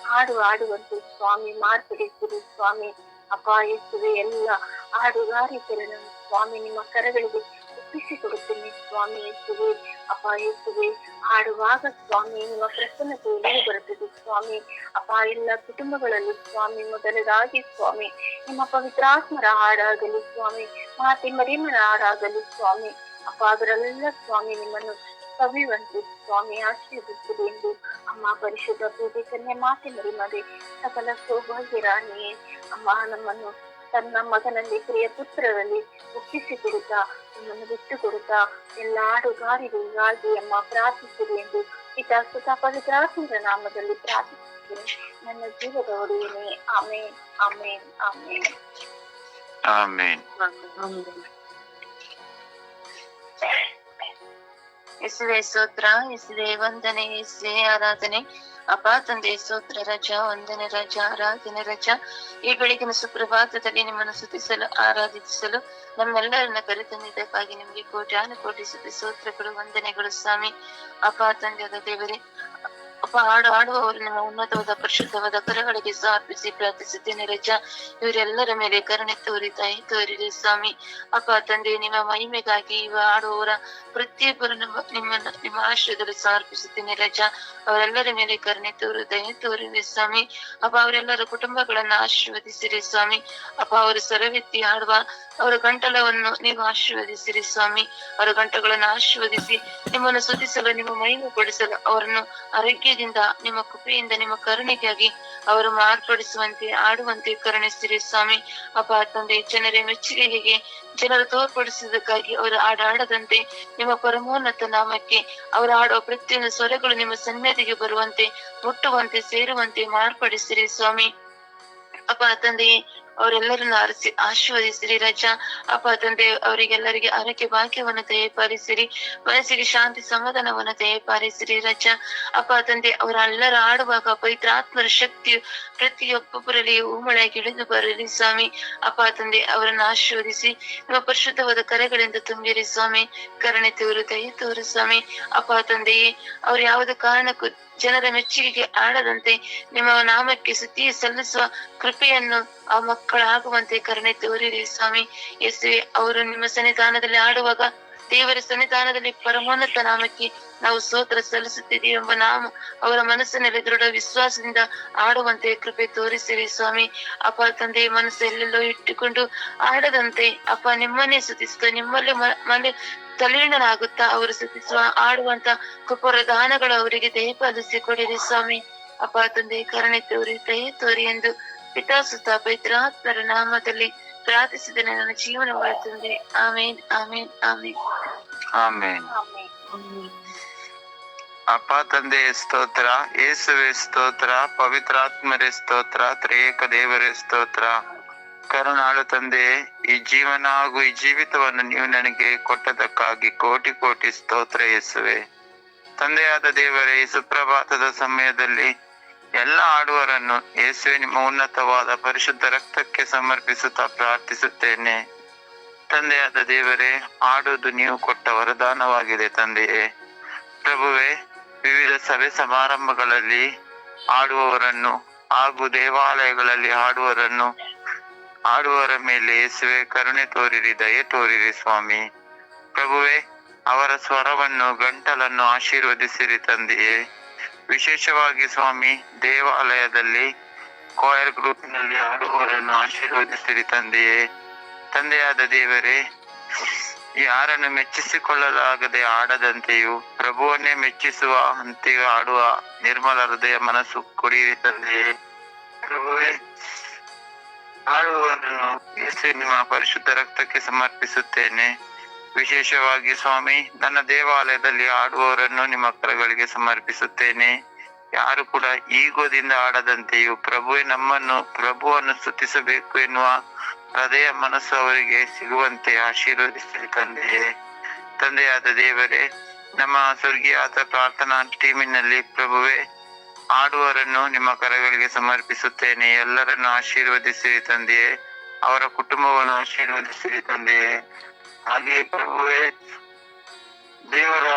ಹಾಡುವಂತೆ ಸ್ವಾಮಿ ಮಾರ್ಪಡಿಸಿರಿ ಸ್ವಾಮಿ. ಅಪ್ಪ ಯೇಸುವೆ, ಎಲ್ಲ ಹಾಡುಗಾರಿಕೆಯನ್ನು ಸ್ವಾಮಿ ನಿಮ್ಮ ಕರಗಳಿಗೆ ಒಪ್ಪಿಸಿಕೊಡುತ್ತೇನೆ ಸ್ವಾಮಿ ಯೇಸುವೆ. ಅಪ್ಪ ಯೇಸುವೆ, ಹಾಡುವಾಗ ಸ್ವಾಮಿ ನಿಮ್ಮ ಪ್ರಸನ್ನತೆ ಎಲ್ಲಿ ಬರುತ್ತದೆ ಸ್ವಾಮಿ. ಅಪ್ಪ ಎಲ್ಲ ಕುಟುಂಬಗಳಲ್ಲಿ ಸ್ವಾಮಿ ಮೊದಲದಾಗಿ ಸ್ವಾಮಿ ನಿಮ್ಮ ಪವಿತ್ರಾತ್ಮರ ಹಾಡಾಗಲಿ ಸ್ವಾಮಿ, ಮಾತೆ ಮರಿಯಮ್ಮನ ಹಾಡಾಗಲಿ ಸ್ವಾಮಿ. ಅಪ್ಪ ಅದರಲ್ಲೆಲ್ಲ ಸ್ವಾಮಿ ನಿಮ್ಮನ್ನು ಕವಿಯುವಂತೆ ಸ್ವಾಮಿ ಆಶೀರ್ವದಿಸಿದೆ ಎಂದು ಅಮ್ಮ ಪರಿಶುದ್ಧ ಪೂಜೆ ಕನ್ಯೆ ಮಾತೆ ಮರಿಯಮ್ಮದೇ ಸಕಲ ಸೌಭಾಗ್ಯ ರಾಣಿಯೇ ಅಮ್ಮ ನಮ್ಮನ್ನು ತನ್ನ ಮಗನಲ್ಲಿ ಪ್ರಿಯ ಪುತ್ರರಲ್ಲಿ ಒಪ್ಪಿಸಿಕೊಡುತ್ತಾ ನಮ್ಮನ್ನು ಬಿಟ್ಟು ಕೊಡುತ್ತಾ ಎಲ್ಲ ಹಾಡುಗಾರಿಗಳಿಗಾಗಿ ಅಮ್ಮ ಪ್ರಾರ್ಥಿಸಿದೆ ಎಂದು ಪಿತಾ ಸುತ ಪವಿತ್ರಾತ್ಮರ ನಾಮದಲ್ಲಿ ಪ್ರಾರ್ಥಿಸುತ್ತೇನೆ ನನ್ನ ಜೀವದ ಒಡೆಯನೇ. ಆಮೇನ್, ಆಮೇನ್, ಆಮೇನ್, ಆಮೇನ್. ಯೇಸುವೆ ಸ್ತೋತ್ರ, ಯೇಸುವೆ ವಂದನೆ, ಯೇಸುವೆ ಆರಾಧನೆ. ಅಪ್ಪ ತಂದೆ ಸ್ತೋತ್ರ, ರಜಾ ವಂದನೆ, ರಜಾ ಆರಾಧನೆ, ರಜಾ ಈ ಬೆಳಗಿನ ಸುಪ್ರಭಾತದಲ್ಲಿ ನಿಮ್ಮನ್ನು ಸ್ತುತಿಸಲು ಆರಾಧಿಸಲು ನಮ್ಮೆಲ್ಲರನ್ನ ಕರೆತಂದಿದ್ದಕ್ಕಾಗಿ ನಿಮ್ಗೆ ಕೋಟಿ ಸ್ತೋತ್ರಗಳು, ವಂದನೆಗಳು ಸ್ವಾಮಿ. ಅಪ್ಪ ತಂದೆಯಾದ ದೇವರೇ, ಅಪ್ಪ ಹಾಡುವವರು ನಿಮ್ಮ ಉನ್ನತವಾದ ಪರಿಶುದ್ಧವಾದ ಕರಗಳಿಗೆ ಸಮರ್ಪಿಸಿ ಪ್ರಾರ್ಥಿಸುತ್ತೇನೆ ರಜಾ. ಇವರೆಲ್ಲರ ಮೇಲೆ ಕರುಣೆ ತೋರಿರಿ ಸ್ವಾಮಿ. ಅಪ್ಪ ತಂದೆ, ನಿಮ್ಮ ಮಹಿಮೆಗಾಗಿ ಇವ ಹಾಡುವವರ ಪ್ರತಿಯೊಬ್ಬರು ನಿಮ್ಮ ಆಶ್ರಯದಲ್ಲಿ ಸಮರ್ಪಿಸುತ್ತೇನೆ ರಜಾ. ಅವರೆಲ್ಲರ ಮೇಲೆ ಕರುಣೆ ತೋರಿರಿ ಸ್ವಾಮಿ. ಅಪ್ಪ ಅವರೆಲ್ಲರ ಕುಟುಂಬಗಳನ್ನ ಆಶೀರ್ವದಿಸಿರಿ ಸ್ವಾಮಿ. ಅಪ್ಪ ಅವರು ಸ್ವರವೆತ್ತಿ ಹಾಡುವ ಅವರ ಗಂಟಲವನ್ನು ನೀವು ಆಶೀರ್ವದಿಸಿರಿ ಸ್ವಾಮಿ. ಅವರ ಗಂಟಗಳನ್ನು ಆಶೀರ್ವದಿಸಿ ನಿಮ್ಮನ್ನು ಸ್ತುತಿಸಲು, ನಿಮ್ಮ ಮಹಿಮೆ ಪಡಿಸಲು ಅವರನ್ನು ಆರೋಗ್ಯದಿಂದ ನಿಮ್ಮ ಕೃಪೆಯಿಂದ ನಿಮ್ಮ ಕರುಣೆಗಾಗಿ ಅವರು ಮಾರ್ಪಡಿಸುವಂತೆ ಆಡುವಂತೆ ಕರುಣಿಸಿರಿ ಸ್ವಾಮಿ. ಅಪ್ಪ ತಂದೆ, ಜನರ ಮೆಚ್ಚುಗೆಗೆ ಜನರು ತೋರ್ಪಡಿಸುವುದಕ್ಕಾಗಿ ಅವರು ಹಾಡಾಡದಂತೆ ನಿಮ್ಮ ಪರಮೋನ್ನತ ನಾಮಕ್ಕೆ ಅವರು ಹಾಡುವ ಪ್ರತಿಯೊಂದು ಸ್ವರಗಳು ನಿಮ್ಮ ಸನ್ನಿಧಿಗೆ ಬರುವಂತೆ, ಮುಟ್ಟುವಂತೆ, ಸೇರುವಂತೆ ಮಾರ್ಪಡಿಸಿರಿ ಸ್ವಾಮಿ. ಅಪ್ಪ ತಂದೆಯೇ, ಅವರೆಲ್ಲರನ್ನು ಆಶೀರ್ವದಿಸಿರಿ ರಜಾ. ಅಪ್ಪ ತಂದೆ, ಅವರಿಗೆಲ್ಲರಿಗೆ ಆರೋಗ್ಯ ಭಾಗ್ಯವನ್ನು ದಯಪಾಲಿಸಿರಿ, ಮನಸ್ಸಿಗೆ ಶಾಂತಿ ಸಮಾಧಾನವನ್ನು ದಯಪಾಲಿಸಿರಿ ರಜಾ. ಅಪ್ಪ ತಂದೆ, ಅವರೆಲ್ಲರ ಆಡುವಾಗ ಪವಿತ್ರಾತ್ಮರ ಶಕ್ತಿಯು ಪ್ರತಿಯೊಬ್ಬೊಬ್ಬರಲ್ಲಿ ಹೂಮಳೆಯಾಗಿ ಇಳಿದು ಬರಲಿ ಸ್ವಾಮಿ. ಅಪ್ಪ ತಂದೆ, ಅವರನ್ನು ಆಶೀರ್ವದಿಸಿ ನಿಮ್ಮ ಪರಿಶುದ್ಧವಾದ ಕರೆಗಳಿಂದ ತುಂಬಿರಿ ಸ್ವಾಮಿ. ಕರುಣೆ ತೋರು ಸ್ವಾಮಿ. ಅಪ್ಪ ತಂದೆಯೇ, ಅವರು ಯಾವುದೇ ಕಾರಣಕ್ಕೂ ಜನರ ಮೆಚ್ಚುಗೆಗೆ ಆಡದಂತೆ ನಿಮ್ಮ ನಾಮಕ್ಕೆ ಸ್ತುತಿ ಸಲ್ಲಿಸುವ ಕೃಪೆಯನ್ನು ಆ ಮಕ್ಕಳಾಗುವಂತೆ ಕರುಣೆ ತೋರಿರಿ ಸ್ವಾಮಿ. ಯೇಸುವೆ, ಅವರು ನಿಮ್ಮ ಸನ್ನಿಧಾನದಲ್ಲಿ ಆಡುವಾಗ ದೇವರ ಸನ್ನಿಧಾನದಲ್ಲಿ ಪರಮೋನ್ನತ ನಾಮಕ್ಕೆ ನಾವು ಸ್ತೋತ್ರ ಸಲ್ಲಿಸುತ್ತಿದ್ದೀವಿ ಎಂಬ ನಾಮ ಅವರ ಮನಸ್ಸಿನಲ್ಲಿ ದೃಢ ವಿಶ್ವಾಸದಿಂದ ಆಡುವಂತೆ ಕೃಪೆ ತೋರಿಸಿರಿ ಸ್ವಾಮಿ. ಅಪ್ಪ ತಂದೆ, ಮನಸ್ಸು ಎಲ್ಲೆಲ್ಲೋ ಇಟ್ಟುಕೊಂಡು ಆಡದಂತೆ ಅಪ್ಪ ನಿಮ್ಮನ್ನೇ ಸ್ತುತಿಸುತ್ತ ನಿಮ್ಮಲ್ಲಿ ಮನೆ ತಲೀರ್ಣನಾಗುತ್ತಾ ಅವರು ಸ್ತುತಿಸುವ ಆಡುವಂತ ಕೃಪರ ದಾನಗಳು ಅವರಿಗೆ ದಯಪಾಲಿಸಿ ಕೊಡಿರಿ ಸ್ವಾಮಿ. ಅಪ್ಪ ತಂದೆ, ಕರುಣೆ ತೋರಿ ಎಂದು ಪಿತಾಸುತ ಪವಿತ್ರಾತ್ಮರ ನಾಮದಲ್ಲಿ ಪ್ರಾರ್ಥಿಸಿದ ನನ್ನ ಜೀವನಗಳ ತಂದೆ. ಆಮೇನ್ ಆಮೇನ್ ಆಮೇನ್ ಆಮೇನ್. ಆಮೇನ್. ಅಪ್ಪ ತಂದೆ ಸ್ತೋತ್ರ, ಯೇಸುವೆ ಸ್ತೋತ್ರ, ಪವಿತ್ರಾತ್ಮರೇ ಸ್ತೋತ್ರ, ತ್ರಿಯೇಕ ದೇವರೇ ಸ್ತೋತ್ರ. ಕರುಣಾಳು ತಂದೆ, ಈ ಜೀವನ ಹಾಗೂ ಈ ಜೀವಿತವನ್ನು ನೀವು ನನಗೆ ಕೊಟ್ಟದಕ್ಕಾಗಿ ಕೋಟಿ ಕೋಟಿ ಸ್ತೋತ್ರ ಯೇಸುವೆ. ತಂದೆಯಾದ ದೇವರೇ, ಈ ಸುಪ್ರಭಾತದ ಸಮಯದಲ್ಲಿ ಎಲ್ಲ ಆಡುವರನ್ನು ಯೇಸುವೆ ನಿಮ್ಮ ಉನ್ನತವಾದ ಪರಿಶುದ್ಧ ರಕ್ತಕ್ಕೆ ಸಮರ್ಪಿಸುತ್ತಾ ಪ್ರಾರ್ಥಿಸುತ್ತೇನೆ. ತಂದೆಯಾದ ದೇವರೇ, ಆಡುವುದು ನೀವು ಕೊಟ್ಟ ವರದಾನವಾಗಿದೆ ತಂದೆಯೇ. ಪ್ರಭುವೆ, ವಿವಿಧ ಸಭೆ ಸಮಾರಂಭಗಳಲ್ಲಿ ಆಡುವವರನ್ನು ಹಾಗೂ ದೇವಾಲಯಗಳಲ್ಲಿ ಆಡುವವರ ಮೇಲೆ ಯೇಸುವೆ ಕರುಣೆ ತೋರಿರಿ, ದಯೆ ತೋರಿರಿ ಸ್ವಾಮಿ. ಪ್ರಭುವೆ, ಅವರ ಸ್ವರವನ್ನು ಗಂಟಲನ್ನು ಆಶೀರ್ವದಿಸಿರಿ ತಂದೆಯೇ. ವಿಶೇಷವಾಗಿ ಸ್ವಾಮಿ, ದೇವಾಲಯದಲ್ಲಿ ಕಾಯರ್ ಗ್ರೂಪ್ನಲ್ಲಿ ಆಡುವವರನ್ನು ಆಶೀರ್ವದಿಸಿರಿ ತಂದೆಯೇ. ತಂದೆಯಾದ ದೇವರೇ, ಯಾರನ್ನು ಮೆಚ್ಚಿಸಿಕೊಳ್ಳಲಾಗದೆ ಆಡದಂತೆಯೂ ಪ್ರಭುವನ್ನೇ ಮೆಚ್ಚಿಸುವ ಅಂತೆಯೂ ಆಡುವ ನಿರ್ಮಲ ಹೃದಯ ಮನಸ್ಸು ಕೊಡಿರಿ ತಂದೆಯೇ. ಪ್ರಭುವೇ, ಆಡುವವರನ್ನು ಯೇಸು ನಿಮ್ಮ ಪರಿಶುದ್ಧ ರಕ್ತಕ್ಕೆ ಸಮರ್ಪಿಸುತ್ತೇನೆ. ವಿಶೇಷವಾಗಿ ಸ್ವಾಮಿ, ನನ್ನ ದೇವಾಲಯದಲ್ಲಿ ಆಡುವವರನ್ನು ನಿಮ್ಮ ಕರಗಳಿಗೆ ಸಮರ್ಪಿಸುತ್ತೇನೆ. ಯಾರು ಕೂಡ ಈಗೋದಿಂದ ಆಡದಂತೆಯೂ ಪ್ರಭುವನ್ನು ಸ್ತುತಿಸಬೇಕು ಎನ್ನುವ ಹೃದಯ ಮನಸ್ಸು ಅವರಿಗೆ ಸಿಗುವಂತೆ ಆಶೀರ್ವದಿಸಿ ತಂದೆಯೇ. ತಂದೆಯಾದ ದೇವರೇ, ನಮ್ಮ ಸ್ವರ್ಗೀಯಾದ ಪ್ರಾರ್ಥನಾ ಟೀಮಿನಲ್ಲಿ ಪ್ರಭುವೆ ಆಡುವವರನ್ನು ನಿಮ್ಮ ಕರಗಳಿಗೆ ಸಮರ್ಪಿಸುತ್ತೇನೆ. ಎಲ್ಲರನ್ನು ಆಶೀರ್ವದಿಸಿರಿ ತಂದೆಯೇ. ಅವರ ಕುಟುಂಬವನ್ನು ಆಶೀರ್ವದಿಸಿರಿ ತಂದೆಯೇ. ಹಾಗೆಯೇ ಪ್ರಭುವೆ, ದೇವರ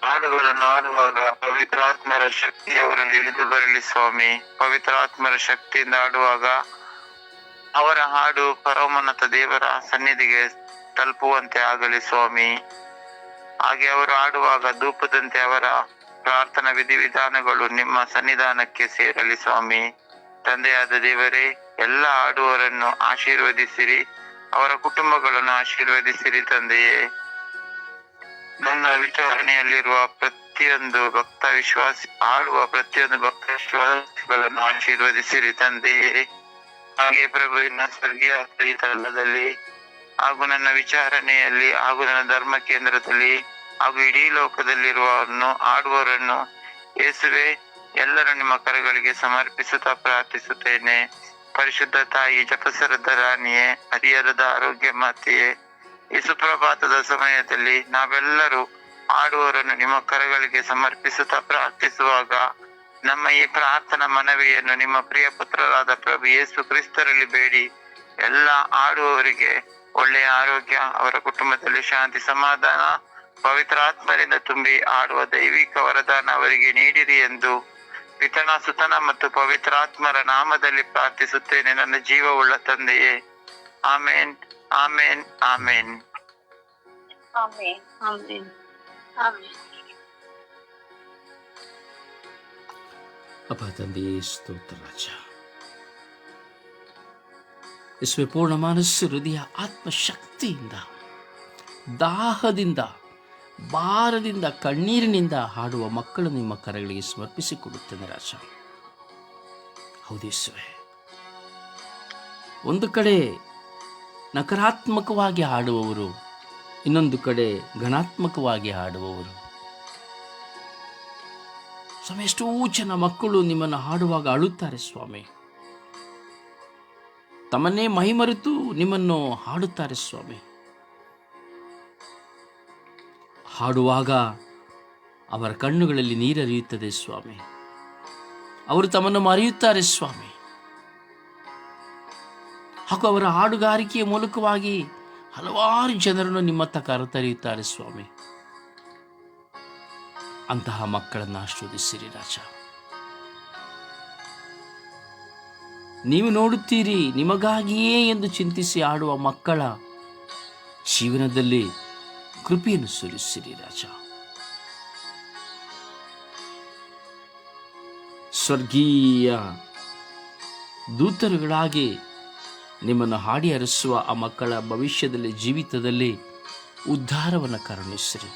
ಹಾಡುಗಳನ್ನು ಆಡುವಾಗ ಪವಿತ್ರಾತ್ಮರ ಶಕ್ತಿ ಅವರನ್ನು ಇಳಿದು ಬರಲಿ ಸ್ವಾಮಿ. ಪವಿತ್ರಾತ್ಮರ ಶಕ್ತಿಯಿಂದ ಆಡುವಾಗ ಅವರ ಹಾಡು ಪರಮೋನ್ನತ ದೇವರ ಸನ್ನಿಧಿಗೆ ತಲುಪುವಂತೆ ಆಗಲಿ ಸ್ವಾಮಿ. ಹಾಗೆ ಅವರು ಆಡುವಾಗ ಧೂಪದಂತೆ ಅವರ ಪ್ರಾರ್ಥನಾ ವಿಧಿವಿಧಾನಗಳು ನಿಮ್ಮ ಸನ್ನಿಧಾನಕ್ಕೆ ಸೇರಲಿ ಸ್ವಾಮಿ. ತಂದೆಯಾದ ದೇವರೇ, ಎಲ್ಲ ಆಡುವವರನ್ನು ಆಶೀರ್ವದಿಸಿರಿ, ಅವರ ಕುಟುಂಬಗಳನ್ನು ಆಶೀರ್ವದಿಸಿರಿ ತಂದೆಯೇ. ನನ್ನ ವಿಚಾರಣೆಯಲ್ಲಿರುವ ಪ್ರತಿಯೊಂದು ಭಕ್ತ ವಿಶ್ವಾಸಿ ವಿಶ್ವಾಸಿಗಳನ್ನು ಆಶೀರ್ವದಿಸಿರಿ ತಂದೆಯೇ. ಹಾಗೆ ಪ್ರಭುವಿನ ಸ್ವರ್ಗೀಯ ಸ್ಥಳದಲ್ಲಿ ಹಾಗೂ ನನ್ನ ವಿಚಾರಣೆಯಲ್ಲಿ ಹಾಗೂ ನನ್ನ ಧರ್ಮ ಕೇಂದ್ರದಲ್ಲಿ ಹಾಗೂ ಇಡೀ ಲೋಕದಲ್ಲಿರುವವರನ್ನು ಆಡುವವರನ್ನು ಯೇಸುವೆ ಎಲ್ಲರೂ ನಿಮ್ಮ ಕರಗಳಿಗೆ ಸಮರ್ಪಿಸುತ್ತಾ ಪ್ರಾರ್ಥಿಸುತ್ತೇನೆ. ಪರಿಶುದ್ಧ ತಾಯಿ, ಜಪಸರದ ರಾಣಿಯೇ, ಹರಿಹರದ ಆರೋಗ್ಯ ಮಾತೆಯೇ, ಈ ಸುಪ್ರಭಾತದ ಸಮಯದಲ್ಲಿ ನಾವೆಲ್ಲರೂ ಆಡುವವರನ್ನು ನಿಮ್ಮ ಕರಗಳಿಗೆ ಸಮರ್ಪಿಸುತ್ತಾ ಪ್ರಾರ್ಥಿಸುವಾಗ ನಮ್ಮ ಈ ಪ್ರಾರ್ಥನಾ ಮನವಿಯನ್ನು ನಿಮ್ಮ ಪ್ರಿಯ ಪುತ್ರರಾದ ಪ್ರಭು ಯೇಸು ಕ್ರಿಸ್ತರಲ್ಲಿ ಬೇಡಿ ಎಲ್ಲ ಆಡುವವರಿಗೆ ಒಳ್ಳೆಯ ಆರೋಗ್ಯ, ಅವರ ಕುಟುಂಬದಲ್ಲಿ ಶಾಂತಿ, ಸಮಾಧಾನ, ಪವಿತ್ರಾತ್ಮರಿಂದ ತುಂಬಿ ಆಡುವ ದೈವಿಕ ವರದಾನ ಅವರಿಗೆ ನೀಡಿರಿ ಎಂದು ಪಿತನ, ಸುತನ ಮತ್ತು ಪವಿತ್ರಾತ್ಮರ ನಾಮದಲ್ಲಿ ಪ್ರಾರ್ಥಿಸುತ್ತೇನೆ ನನ್ನ ಜೀವವುಳ್ಳ ತಂದೆಯೇ. ಆಮೇನ್ ಆಮೇನ್ ಆಮೇನ್ ಆಮೇನ್ ಆಮೇನ್ ಆಮೇನ್. ಅಪ್ಪ ತಂದೆಯೇ ಸ್ತೋತ್ರ ರಾಜ. ಯೇಸುವೆ, ಪೂರ್ಣ ಮನಸ್ಸು, ಹೃದಯ, ಆತ್ಮಶಕ್ತಿಯಿಂದ, ದಾಹದಿಂದ, ಭಾರದಿಂದ, ಕಣ್ಣೀರಿನಿಂದ ಹಾಡುವ ಮಕ್ಕಳು ನಿಮ್ಮ ಕರಗಳಿಗೆ ಸಮರ್ಪಿಸಿಕೊಡುತ್ತೇನೆ ರಾಜ. ಹೌದೇಸುವೆ, ಒಂದು ಕಡೆ ನಕಾರಾತ್ಮಕವಾಗಿ ಹಾಡುವವರು, ಇನ್ನೊಂದು ಕಡೆ ಗಣಾತ್ಮಕವಾಗಿ ಹಾಡುವವರು. ಸ್ವಾಮಿ, ಎಷ್ಟೋ ಜನ ಮಕ್ಕಳು ನಿಮ್ಮನ್ನು ಹಾಡುವಾಗ ಅಳುತ್ತಾರೆ ಸ್ವಾಮಿ. ತಮ್ಮನ್ನೇ ಮೈಮರೆತು ನಿಮ್ಮನ್ನು ಹಾಡುತ್ತಾರೆ ಸ್ವಾಮಿ. ಹಾಡುವಾಗ ಅವರ ಕಣ್ಣುಗಳಲ್ಲಿ ನೀರರಿಯುತ್ತದೆ ಸ್ವಾಮಿ. ಅವರು ತಮ್ಮನ್ನು ಮರೆಯುತ್ತಾರೆ ಸ್ವಾಮಿ. ಹಾಗೂ ಅವರ ಹಾಡುಗಾರಿಕೆಯ ಮೂಲಕವಾಗಿ ಹಲವಾರು ಜನರನ್ನು ನಿಮ್ಮತ್ತ ಕರೆತರೆಯುತ್ತಾರೆ ಸ್ವಾಮಿ. ಅಂತಹ ಮಕ್ಕಳನ್ನು ಆಶೀರ್ವದಿಸಿರಿ ರಾಜ. ನೀವು ನೋಡುತ್ತೀರಿ, ನಿಮಗಾಗಿಯೇ ಎಂದು ಚಿಂತಿಸಿ ಆಡುವ ಮಕ್ಕಳ ಜೀವನದಲ್ಲಿ ಕೃಪೆಯನ್ನು ಸುರಿಸಿರಿ ರಾಜ. ಸ್ವರ್ಗೀಯ ದೂತರುಗಳಾಗಿ ನಿಮ್ಮನ್ನು ಹಾಡಿ ಹರಿಸುವ ಆ ಮಕ್ಕಳ ಭವಿಷ್ಯದಲ್ಲಿ, ಜೀವಿತದಲ್ಲಿ ಉದ್ಧಾರವನ್ನು ಕರುಣಿಸಿರಿ.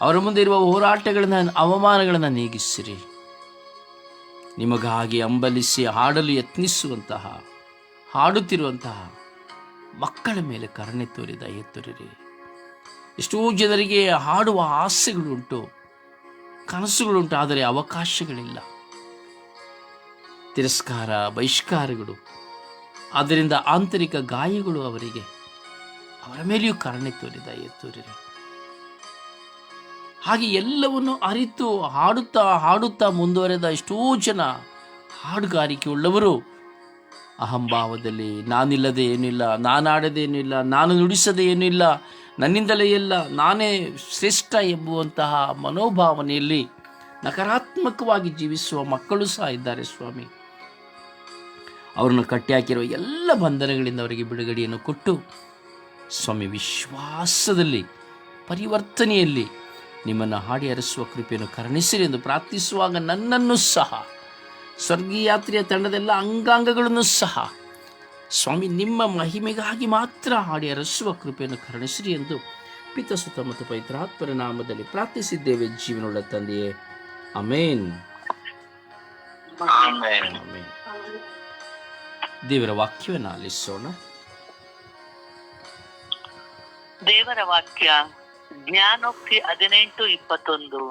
ಅವರ ಮುಂದೆ ಇರುವ ಹೋರಾಟಗಳನ್ನು, ಅವಮಾನಗಳನ್ನು ನೀಗಿಸಿರಿ. ನಿಮಗಾಗಿ ಹಂಬಲಿಸಿ ಹಾಡಲು ಯತ್ನಿಸುವಂತಹ, ಹಾಡುತ್ತಿರುವಂತಹ ಮಕ್ಕಳ ಮೇಲೆ ಕರುಣೆ ತೋರಿ ದಯೆ ತೋರಿರಿ. ಎಷ್ಟೋ ಜನರಿಗೆ ಹಾಡುವ ಆಸೆಗಳುಂಟು, ಕನಸುಗಳುಂಟು, ಆದರೆ ಅವಕಾಶಗಳಿಲ್ಲ. ತಿರಸ್ಕಾರ, ಬಹಿಷ್ಕಾರಗಳು, ಆದ್ದರಿಂದ ಆಂತರಿಕ ಗಾಯಗಳು ಅವರಿಗೆ. ಅವರ ಮೇಲೆಯೂ ಕರುಣೆ ತೋರಿ ದಯೆ ತೋರಿರಿ. ಹಾಗೆ ಎಲ್ಲವನ್ನು ಅರಿತು ಹಾಡುತ್ತಾ ಹಾಡುತ್ತಾ ಮುಂದುವರೆದ ಎಷ್ಟೋ ಜನ ಹಾಡುಗಾರಿಕೆ ಉಳ್ಳವರು ಅಹಂಭಾವದಲ್ಲಿ ನಾನಿಲ್ಲದೆ ಏನಿಲ್ಲ, ನಾನಾಡದೆ ಏನಿಲ್ಲ, ನಾನು ನುಡಿಸದೆ ಏನಿಲ್ಲ, ನನ್ನಿಂದಲೇ ಎಲ್ಲ, ನಾನೇ ಶ್ರೇಷ್ಠ ಎಂಬುವಂತಹ ಮನೋಭಾವನೆಯಲ್ಲಿ ನಕಾರಾತ್ಮಕವಾಗಿ ಜೀವಿಸುವ ಮಕ್ಕಳು ಸಹ ಇದ್ದಾರೆ ಸ್ವಾಮಿ. ಅವರನ್ನು ಕಟ್ಟಿಹಾಕಿರುವ ಎಲ್ಲ ಬಂಧನಗಳಿಂದ ಅವರಿಗೆ ಬಿಡುಗಡೆಯನ್ನು ಕೊಟ್ಟು ಸ್ವಾಮಿ, ವಿಶ್ವಾಸದಲ್ಲಿ, ಪರಿವರ್ತನೆಯಲ್ಲಿ ನಿಮ್ಮನ್ನು ಹಾಡಿ ಹರಿಸುವ ಕೃಪೆಯನ್ನು ಕರುಣಿಸಿರಿ ಎಂದು ಪ್ರಾರ್ಥಿಸುವಾಗ ನನ್ನನ್ನು ಸಹ, ಸ್ವರ್ಗೀಯಾತ್ರೆಯ ತಂಡದೆಲ್ಲ ಅಂಗಾಂಗಗಳನ್ನು ಸಹ ಸ್ವಾಮಿ ನಿಮ್ಮ ಮಹಿಮೆಗಾಗಿ ಮಾತ್ರ ಹಾಡಿ ಹರಿಸುವ ಕೃಪೆಯನ್ನು ಕರುಣಿಸಿರಿ ಎಂದು ಪಿತ, ಸುತ ಮತ್ತು ಪವಿತ್ರಾತ್ಮರ ನಾಮದಲ್ಲಿ ಪ್ರಾರ್ಥಿಸಿದ್ದೇವೆ ಜೀವನವುಳ್ಳ ತಂದೆಯೇ, ಆಮೇನ್. ಆಮೇನ್. ದೇವರ ವಾಕ್ಯವನ್ನು ಆಲಿಸೋಣ. ದೇವರ ವಾಕ್ಯ ಜ್ಞಾನೋಕ್ತಿ 18:21.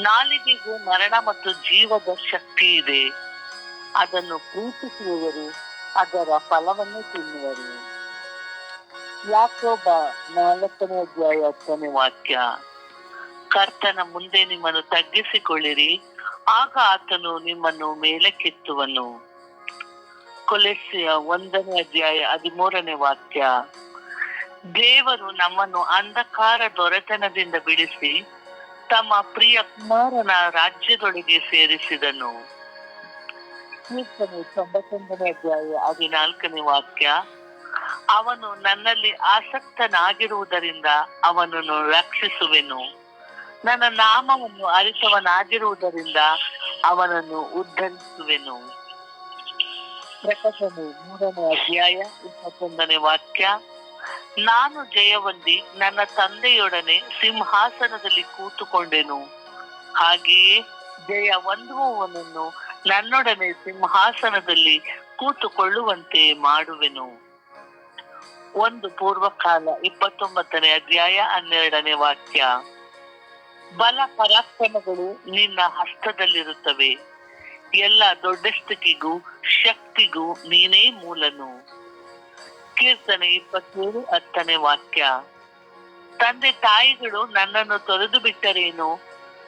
ನಾಲಿಗೆಗೂ ಮರಣ ಮತ್ತು ಜೀವದ ಶಕ್ತಿ ಇದೆ, ಅದನ್ನು ಪ್ರೀತಿಸುವವರು ಅದರ ಫಲವನ್ನು ತಿನ್ನುವರು. ಯಾಕೋಬ 4:10 ವಾಕ್ಯ. ಕರ್ತನ ಮುಂದೆ ನಿಮ್ಮನ್ನು ತಗ್ಗಿಸಿಕೊಳ್ಳಿರಿ, ಆಗ ಆತನು ನಿಮ್ಮನ್ನು ಮೇಲಕ್ಕೆತ್ತುವನು. ಕೊಲೊಸ್ಸೆಯ 1:13 ವಾಕ್ಯ. ದೇವರು ನಮ್ಮನ್ನು ಅಂಧಕಾರ ದೊರೆತನದಿಂದ ಬಿಡಿಸಿ ತಮ್ಮ ಪ್ರಿಯ ಕುಮಾರನ ರಾಜ್ಯದೊಳಗೆ ಸೇರಿಸಿದನು. ಕೀರ್ತನೆ 91:14 ವಾಕ್ಯ. ಅವನು ನನ್ನಲ್ಲಿ ಆಸಕ್ತನಾಗಿರುವುದರಿಂದ ಅವನನ್ನು ರಕ್ಷಿಸುವೆನು, ನನ್ನ ನಾಮವನ್ನು ಅರಿತವನಾಗಿರುವುದರಿಂದ ಅವನನ್ನು ಉದ್ಧರಿಸುವೆನು. ಪ್ರಕಟಣೆ 3:21 ವಾಕ್ಯ. ನಾನು ಜಯವೊಂದಿ ನನ್ನ ತಂದೆಯೊಡನೆ ಸಿಂಹಾಸನದಲ್ಲಿ ಕೂತುಕೊಂಡೆನು, ಹಾಗೆಯೇ ಜಯ ಹೊಂದುವವನನ್ನು ನನ್ನೊಡನೆ ಸಿಂಹಾಸನದಲ್ಲಿ ಕೂತುಕೊಳ್ಳುವಂತೆ ಮಾಡುವೆನು. 1 ಪೂರ್ವಕಾಲ 29:12 ವಾಕ್ಯ. ಬಲ ಪರಾಕ್ರಮಗಳು ನಿನ್ನ ಹಸ್ತದಲ್ಲಿರುತ್ತವೆ, ಎಲ್ಲ ದೊಡ್ಡಸ್ತಿಕೆಗೂ ಶಕ್ತಿಗೂ ನೀನೇ ಮೂಲನು. ಕೀರ್ತನೆ 27:10 ವಾಕ್ಯ. ತಂದೆ ತಾಯಿಗಳು ನನ್ನನ್ನು ತೊರೆದು ಬಿಟ್ಟರೇನು,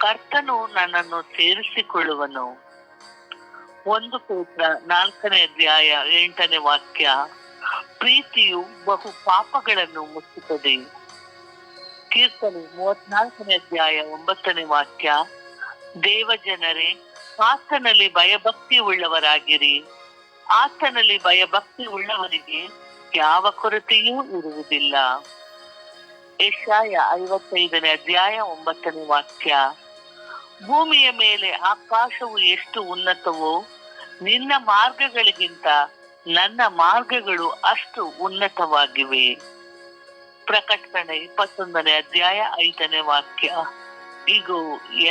ಕರ್ತನು ನನ್ನನ್ನು ಸೇರಿಸಿಕೊಳ್ಳುವನು. 1 ಪೇತ್ರ 4:8 ವಾಕ್ಯ. ಪ್ರೀತಿಯು ಬಹು ಪಾಪಗಳನ್ನು ಮುಚ್ಚುತ್ತದೆ. ಕೀರ್ತನೆ 34:9 ವಾಕ್ಯ. ದೇವಜನರೇ, ಆತನಲ್ಲಿ ಭಯಭಕ್ತಿ ಉಳ್ಳವರಾಗಿರಿ, ಆತನಲ್ಲಿ ಭಯಭಕ್ತಿ ಉಳ್ಳವರಿಗೆ ಯಾವ ಕೊರತೆಯೂ ಇರುವುದಿಲ್ಲ. ಯೆಶಾಯ 55:9 ವಾಕ್ಯ. ಭೂಮಿಯ ಮೇಲೆ ಆಕಾಶವು ಎಷ್ಟು ಉನ್ನತವೋ, ನಿನ್ನ ಮಾರ್ಗಗಳಿಗಿಂತ ನನ್ನ ಮಾರ್ಗಗಳು ಅಷ್ಟು ಉನ್ನತವಾಗಿವೆ. ಪ್ರಕಟಣೆ 21:5 ವಾಕ್ಯ. ಇಗೋ,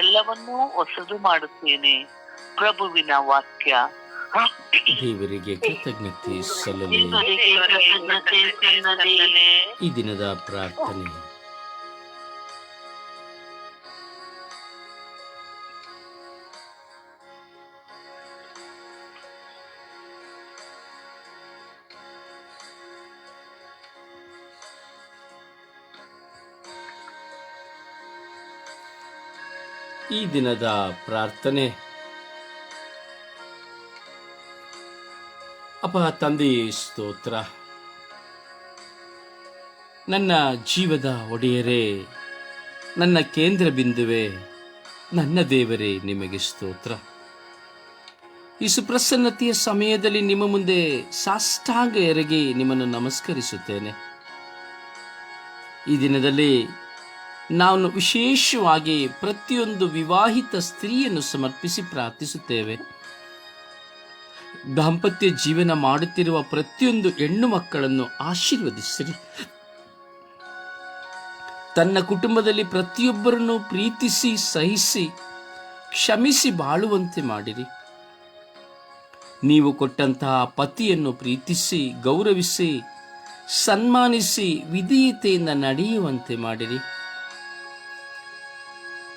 ಎಲ್ಲವನ್ನೂ ಹೊಸದು ಮಾಡುತ್ತೇನೆ. ಪ್ರಭುವಿನ ವಾಕ್ಯ. ದೇವರಿಗೆ ಕೃತಜ್ಞತೆ ಸಲ್ಲಲಿ. ಈ ದಿನದ ಪ್ರಾರ್ಥನೆ. ಈ ದಿನದ ಪ್ರಾರ್ಥನೆ. ಅಪ್ಪ ತಂದೆಯೇ, ಸ್ತೋತ್ರ. ನನ್ನ ಜೀವದ ಒಡೆಯರೇ, ನನ್ನ ಕೇಂದ್ರ ಬಿಂದುವೆ, ನನ್ನ ದೇವರೇ, ನಿಮಗೆ ಸ್ತೋತ್ರ. ಈ ಸುಪ್ರಸನ್ನತೆಯ ಸಮಯದಲ್ಲಿ ನಿಮ್ಮ ಮುಂದೆ ಸಾಷ್ಟಾಂಗ ಎರಗಿ ನಿಮ್ಮನ್ನು ನಮಸ್ಕರಿಸುತ್ತೇನೆ. ಈ ದಿನದಲ್ಲಿ ನಾವು ವಿಶೇಷವಾಗಿ ಪ್ರತಿಯೊಂದು ವಿವಾಹಿತ ಸ್ತ್ರೀಯನ್ನು ಸಮರ್ಪಿಸಿ ಪ್ರಾರ್ಥಿಸುತ್ತೇವೆ. ದಾಂಪತ್ಯ ಜೀವನ ಮಾಡುತ್ತಿರುವ ಪ್ರತಿಯೊಂದು ಹೆಣ್ಣು ಮಕ್ಕಳನ್ನು ಆಶೀರ್ವದಿಸಿರಿ. ತನ್ನ ಕುಟುಂಬದಲ್ಲಿ ಪ್ರತಿಯೊಬ್ಬರನ್ನು ಪ್ರೀತಿಸಿ ಸಹಿಸಿ ಕ್ಷಮಿಸಿ ಬಾಳುವಂತೆ ಮಾಡಿರಿ. ನೀವು ಕೊಟ್ಟಂತಹ ಪತಿಯನ್ನು ಪ್ರೀತಿಸಿ, ಗೌರವಿಸಿ, ಸನ್ಮಾನಿಸಿ, ವಿಧೇಯತೆಯಿಂದ ನಡೆಯುವಂತೆ ಮಾಡಿರಿ.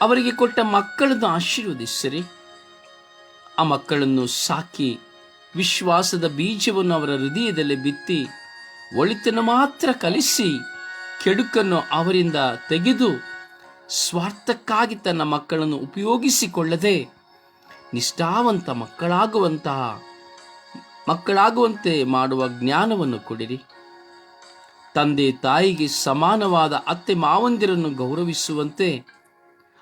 ಅವರಿಗೆ ಕೊಟ್ಟ ಮಕ್ಕಳನ್ನು ಆಶೀರ್ವದಿಸಿರಿ. ಆ ಮಕ್ಕಳನ್ನು ಸಾಕಿ ವಿಶ್ವಾಸದ ಬೀಜವನ್ನು ಅವರ ಹೃದಯದಲ್ಲಿ ಬಿತ್ತಿ ಒಳಿತನ್ನು ಮಾತ್ರ ಕಲಿಸಿ ಕೆಡುಕನ್ನು ಅವರಿಂದ ತೆಗೆದು ಸ್ವಾರ್ಥಕ್ಕಾಗಿ ತನ್ನ ಮಕ್ಕಳನ್ನು ಉಪಯೋಗಿಸಿಕೊಳ್ಳದೆ ನಿಷ್ಠಾವಂತ ಮಕ್ಕಳಾಗುವಂತೆ ಮಾಡುವ ಜ್ಞಾನವನ್ನು ಕೊಡಿರಿ. ತಂದೆ ತಾಯಿಗೆ ಸಮಾನವಾದ ಅತ್ತೆ ಮಾವಂದಿರನ್ನು ಗೌರವಿಸುವಂತೆ,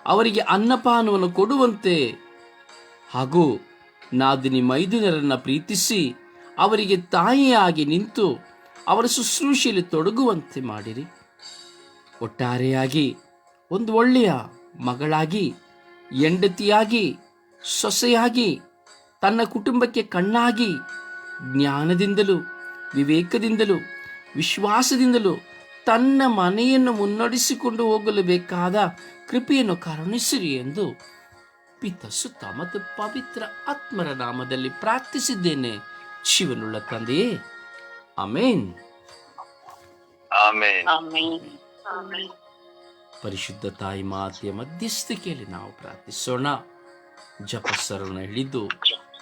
ಅವರಿಗೆ ಅನ್ನಪಾನವನ್ನು ಕೊಡುವಂತೆ ಹಾಗೂ ನಾದಿನಿ ಮೈದುನರನ್ನು ಪ್ರೀತಿಸಿ ಅವರಿಗೆ ತಾಯಿಯಾಗಿ ನಿಂತು ಅವರ ಶುಶ್ರೂಷೆಯಲ್ಲಿ ತೊಡಗುವಂತೆ ಮಾಡಿರಿ. ಒಟ್ಟಾರೆಯಾಗಿ ಒಂದು ಒಳ್ಳೆಯ ಮಗಳಾಗಿ, ಹೆಂಡತಿಯಾಗಿ, ಸೊಸೆಯಾಗಿ, ತನ್ನ ಕುಟುಂಬಕ್ಕೆ ಕಣ್ಣಾಗಿ, ಜ್ಞಾನದಿಂದಲೂ ವಿವೇಕದಿಂದಲೂ ವಿಶ್ವಾಸದಿಂದಲೂ ತನ್ನ ಮನೆಯನ್ನು ಮುನ್ನಡೆಸಿಕೊಂಡು ಹೋಗಲು ಬೇಕಾದ ಕೃಪೆಯನ್ನು ಕರುಣಿಸಿರಿ ಎಂದು ಪಿತ, ಸುತ್ತ ಮತ್ತು ಪವಿತ್ರ ಆತ್ಮರ ನಾಮದಲ್ಲಿ ಪ್ರಾರ್ಥಿಸಿದ್ದೇನೆ, ಶಿವನುಳ್ಳ ತಂದೆಯೇ. ಆಮೇನ್. ಆಮೆನ್. ಆಮೆನ್. ಪರಿಶುದ್ಧ ತಾಯಿ ಮಾತೆಯ ಮಧ್ಯಸ್ಥಿಕೆಯಲ್ಲಿ ನಾವು ಪ್ರಾರ್ಥಿಸೋಣ. ಜಪಸರನ್ನು ಹಿಡಿದು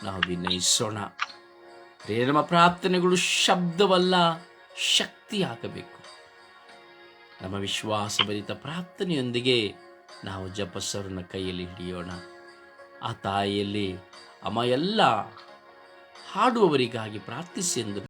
ನಾವು ವಿನಯಿಸೋಣ. ನಮ್ಮ ಪ್ರಾರ್ಥನೆಗಳು ಶಬ್ದವಲ್ಲ, ಶಕ್ತಿಯಾಗಬೇಕು. ನಮ್ಮ ವಿಶ್ವಾಸಭರಿತ ಪ್ರಾರ್ಥನೆಯೊಂದಿಗೆ ನಾವು ಜಪಸರನ್ನ ಕೈಯಲ್ಲಿ ಹಿಡಿಯೋಣ. ಆ ತಾಯಿಯಲ್ಲಿ ಅಮ್ಮ ಎಲ್ಲ ಹಾಡುವವರಿಗಾಗಿ ಪ್ರಾರ್ಥಿಸಿ ಎಂದು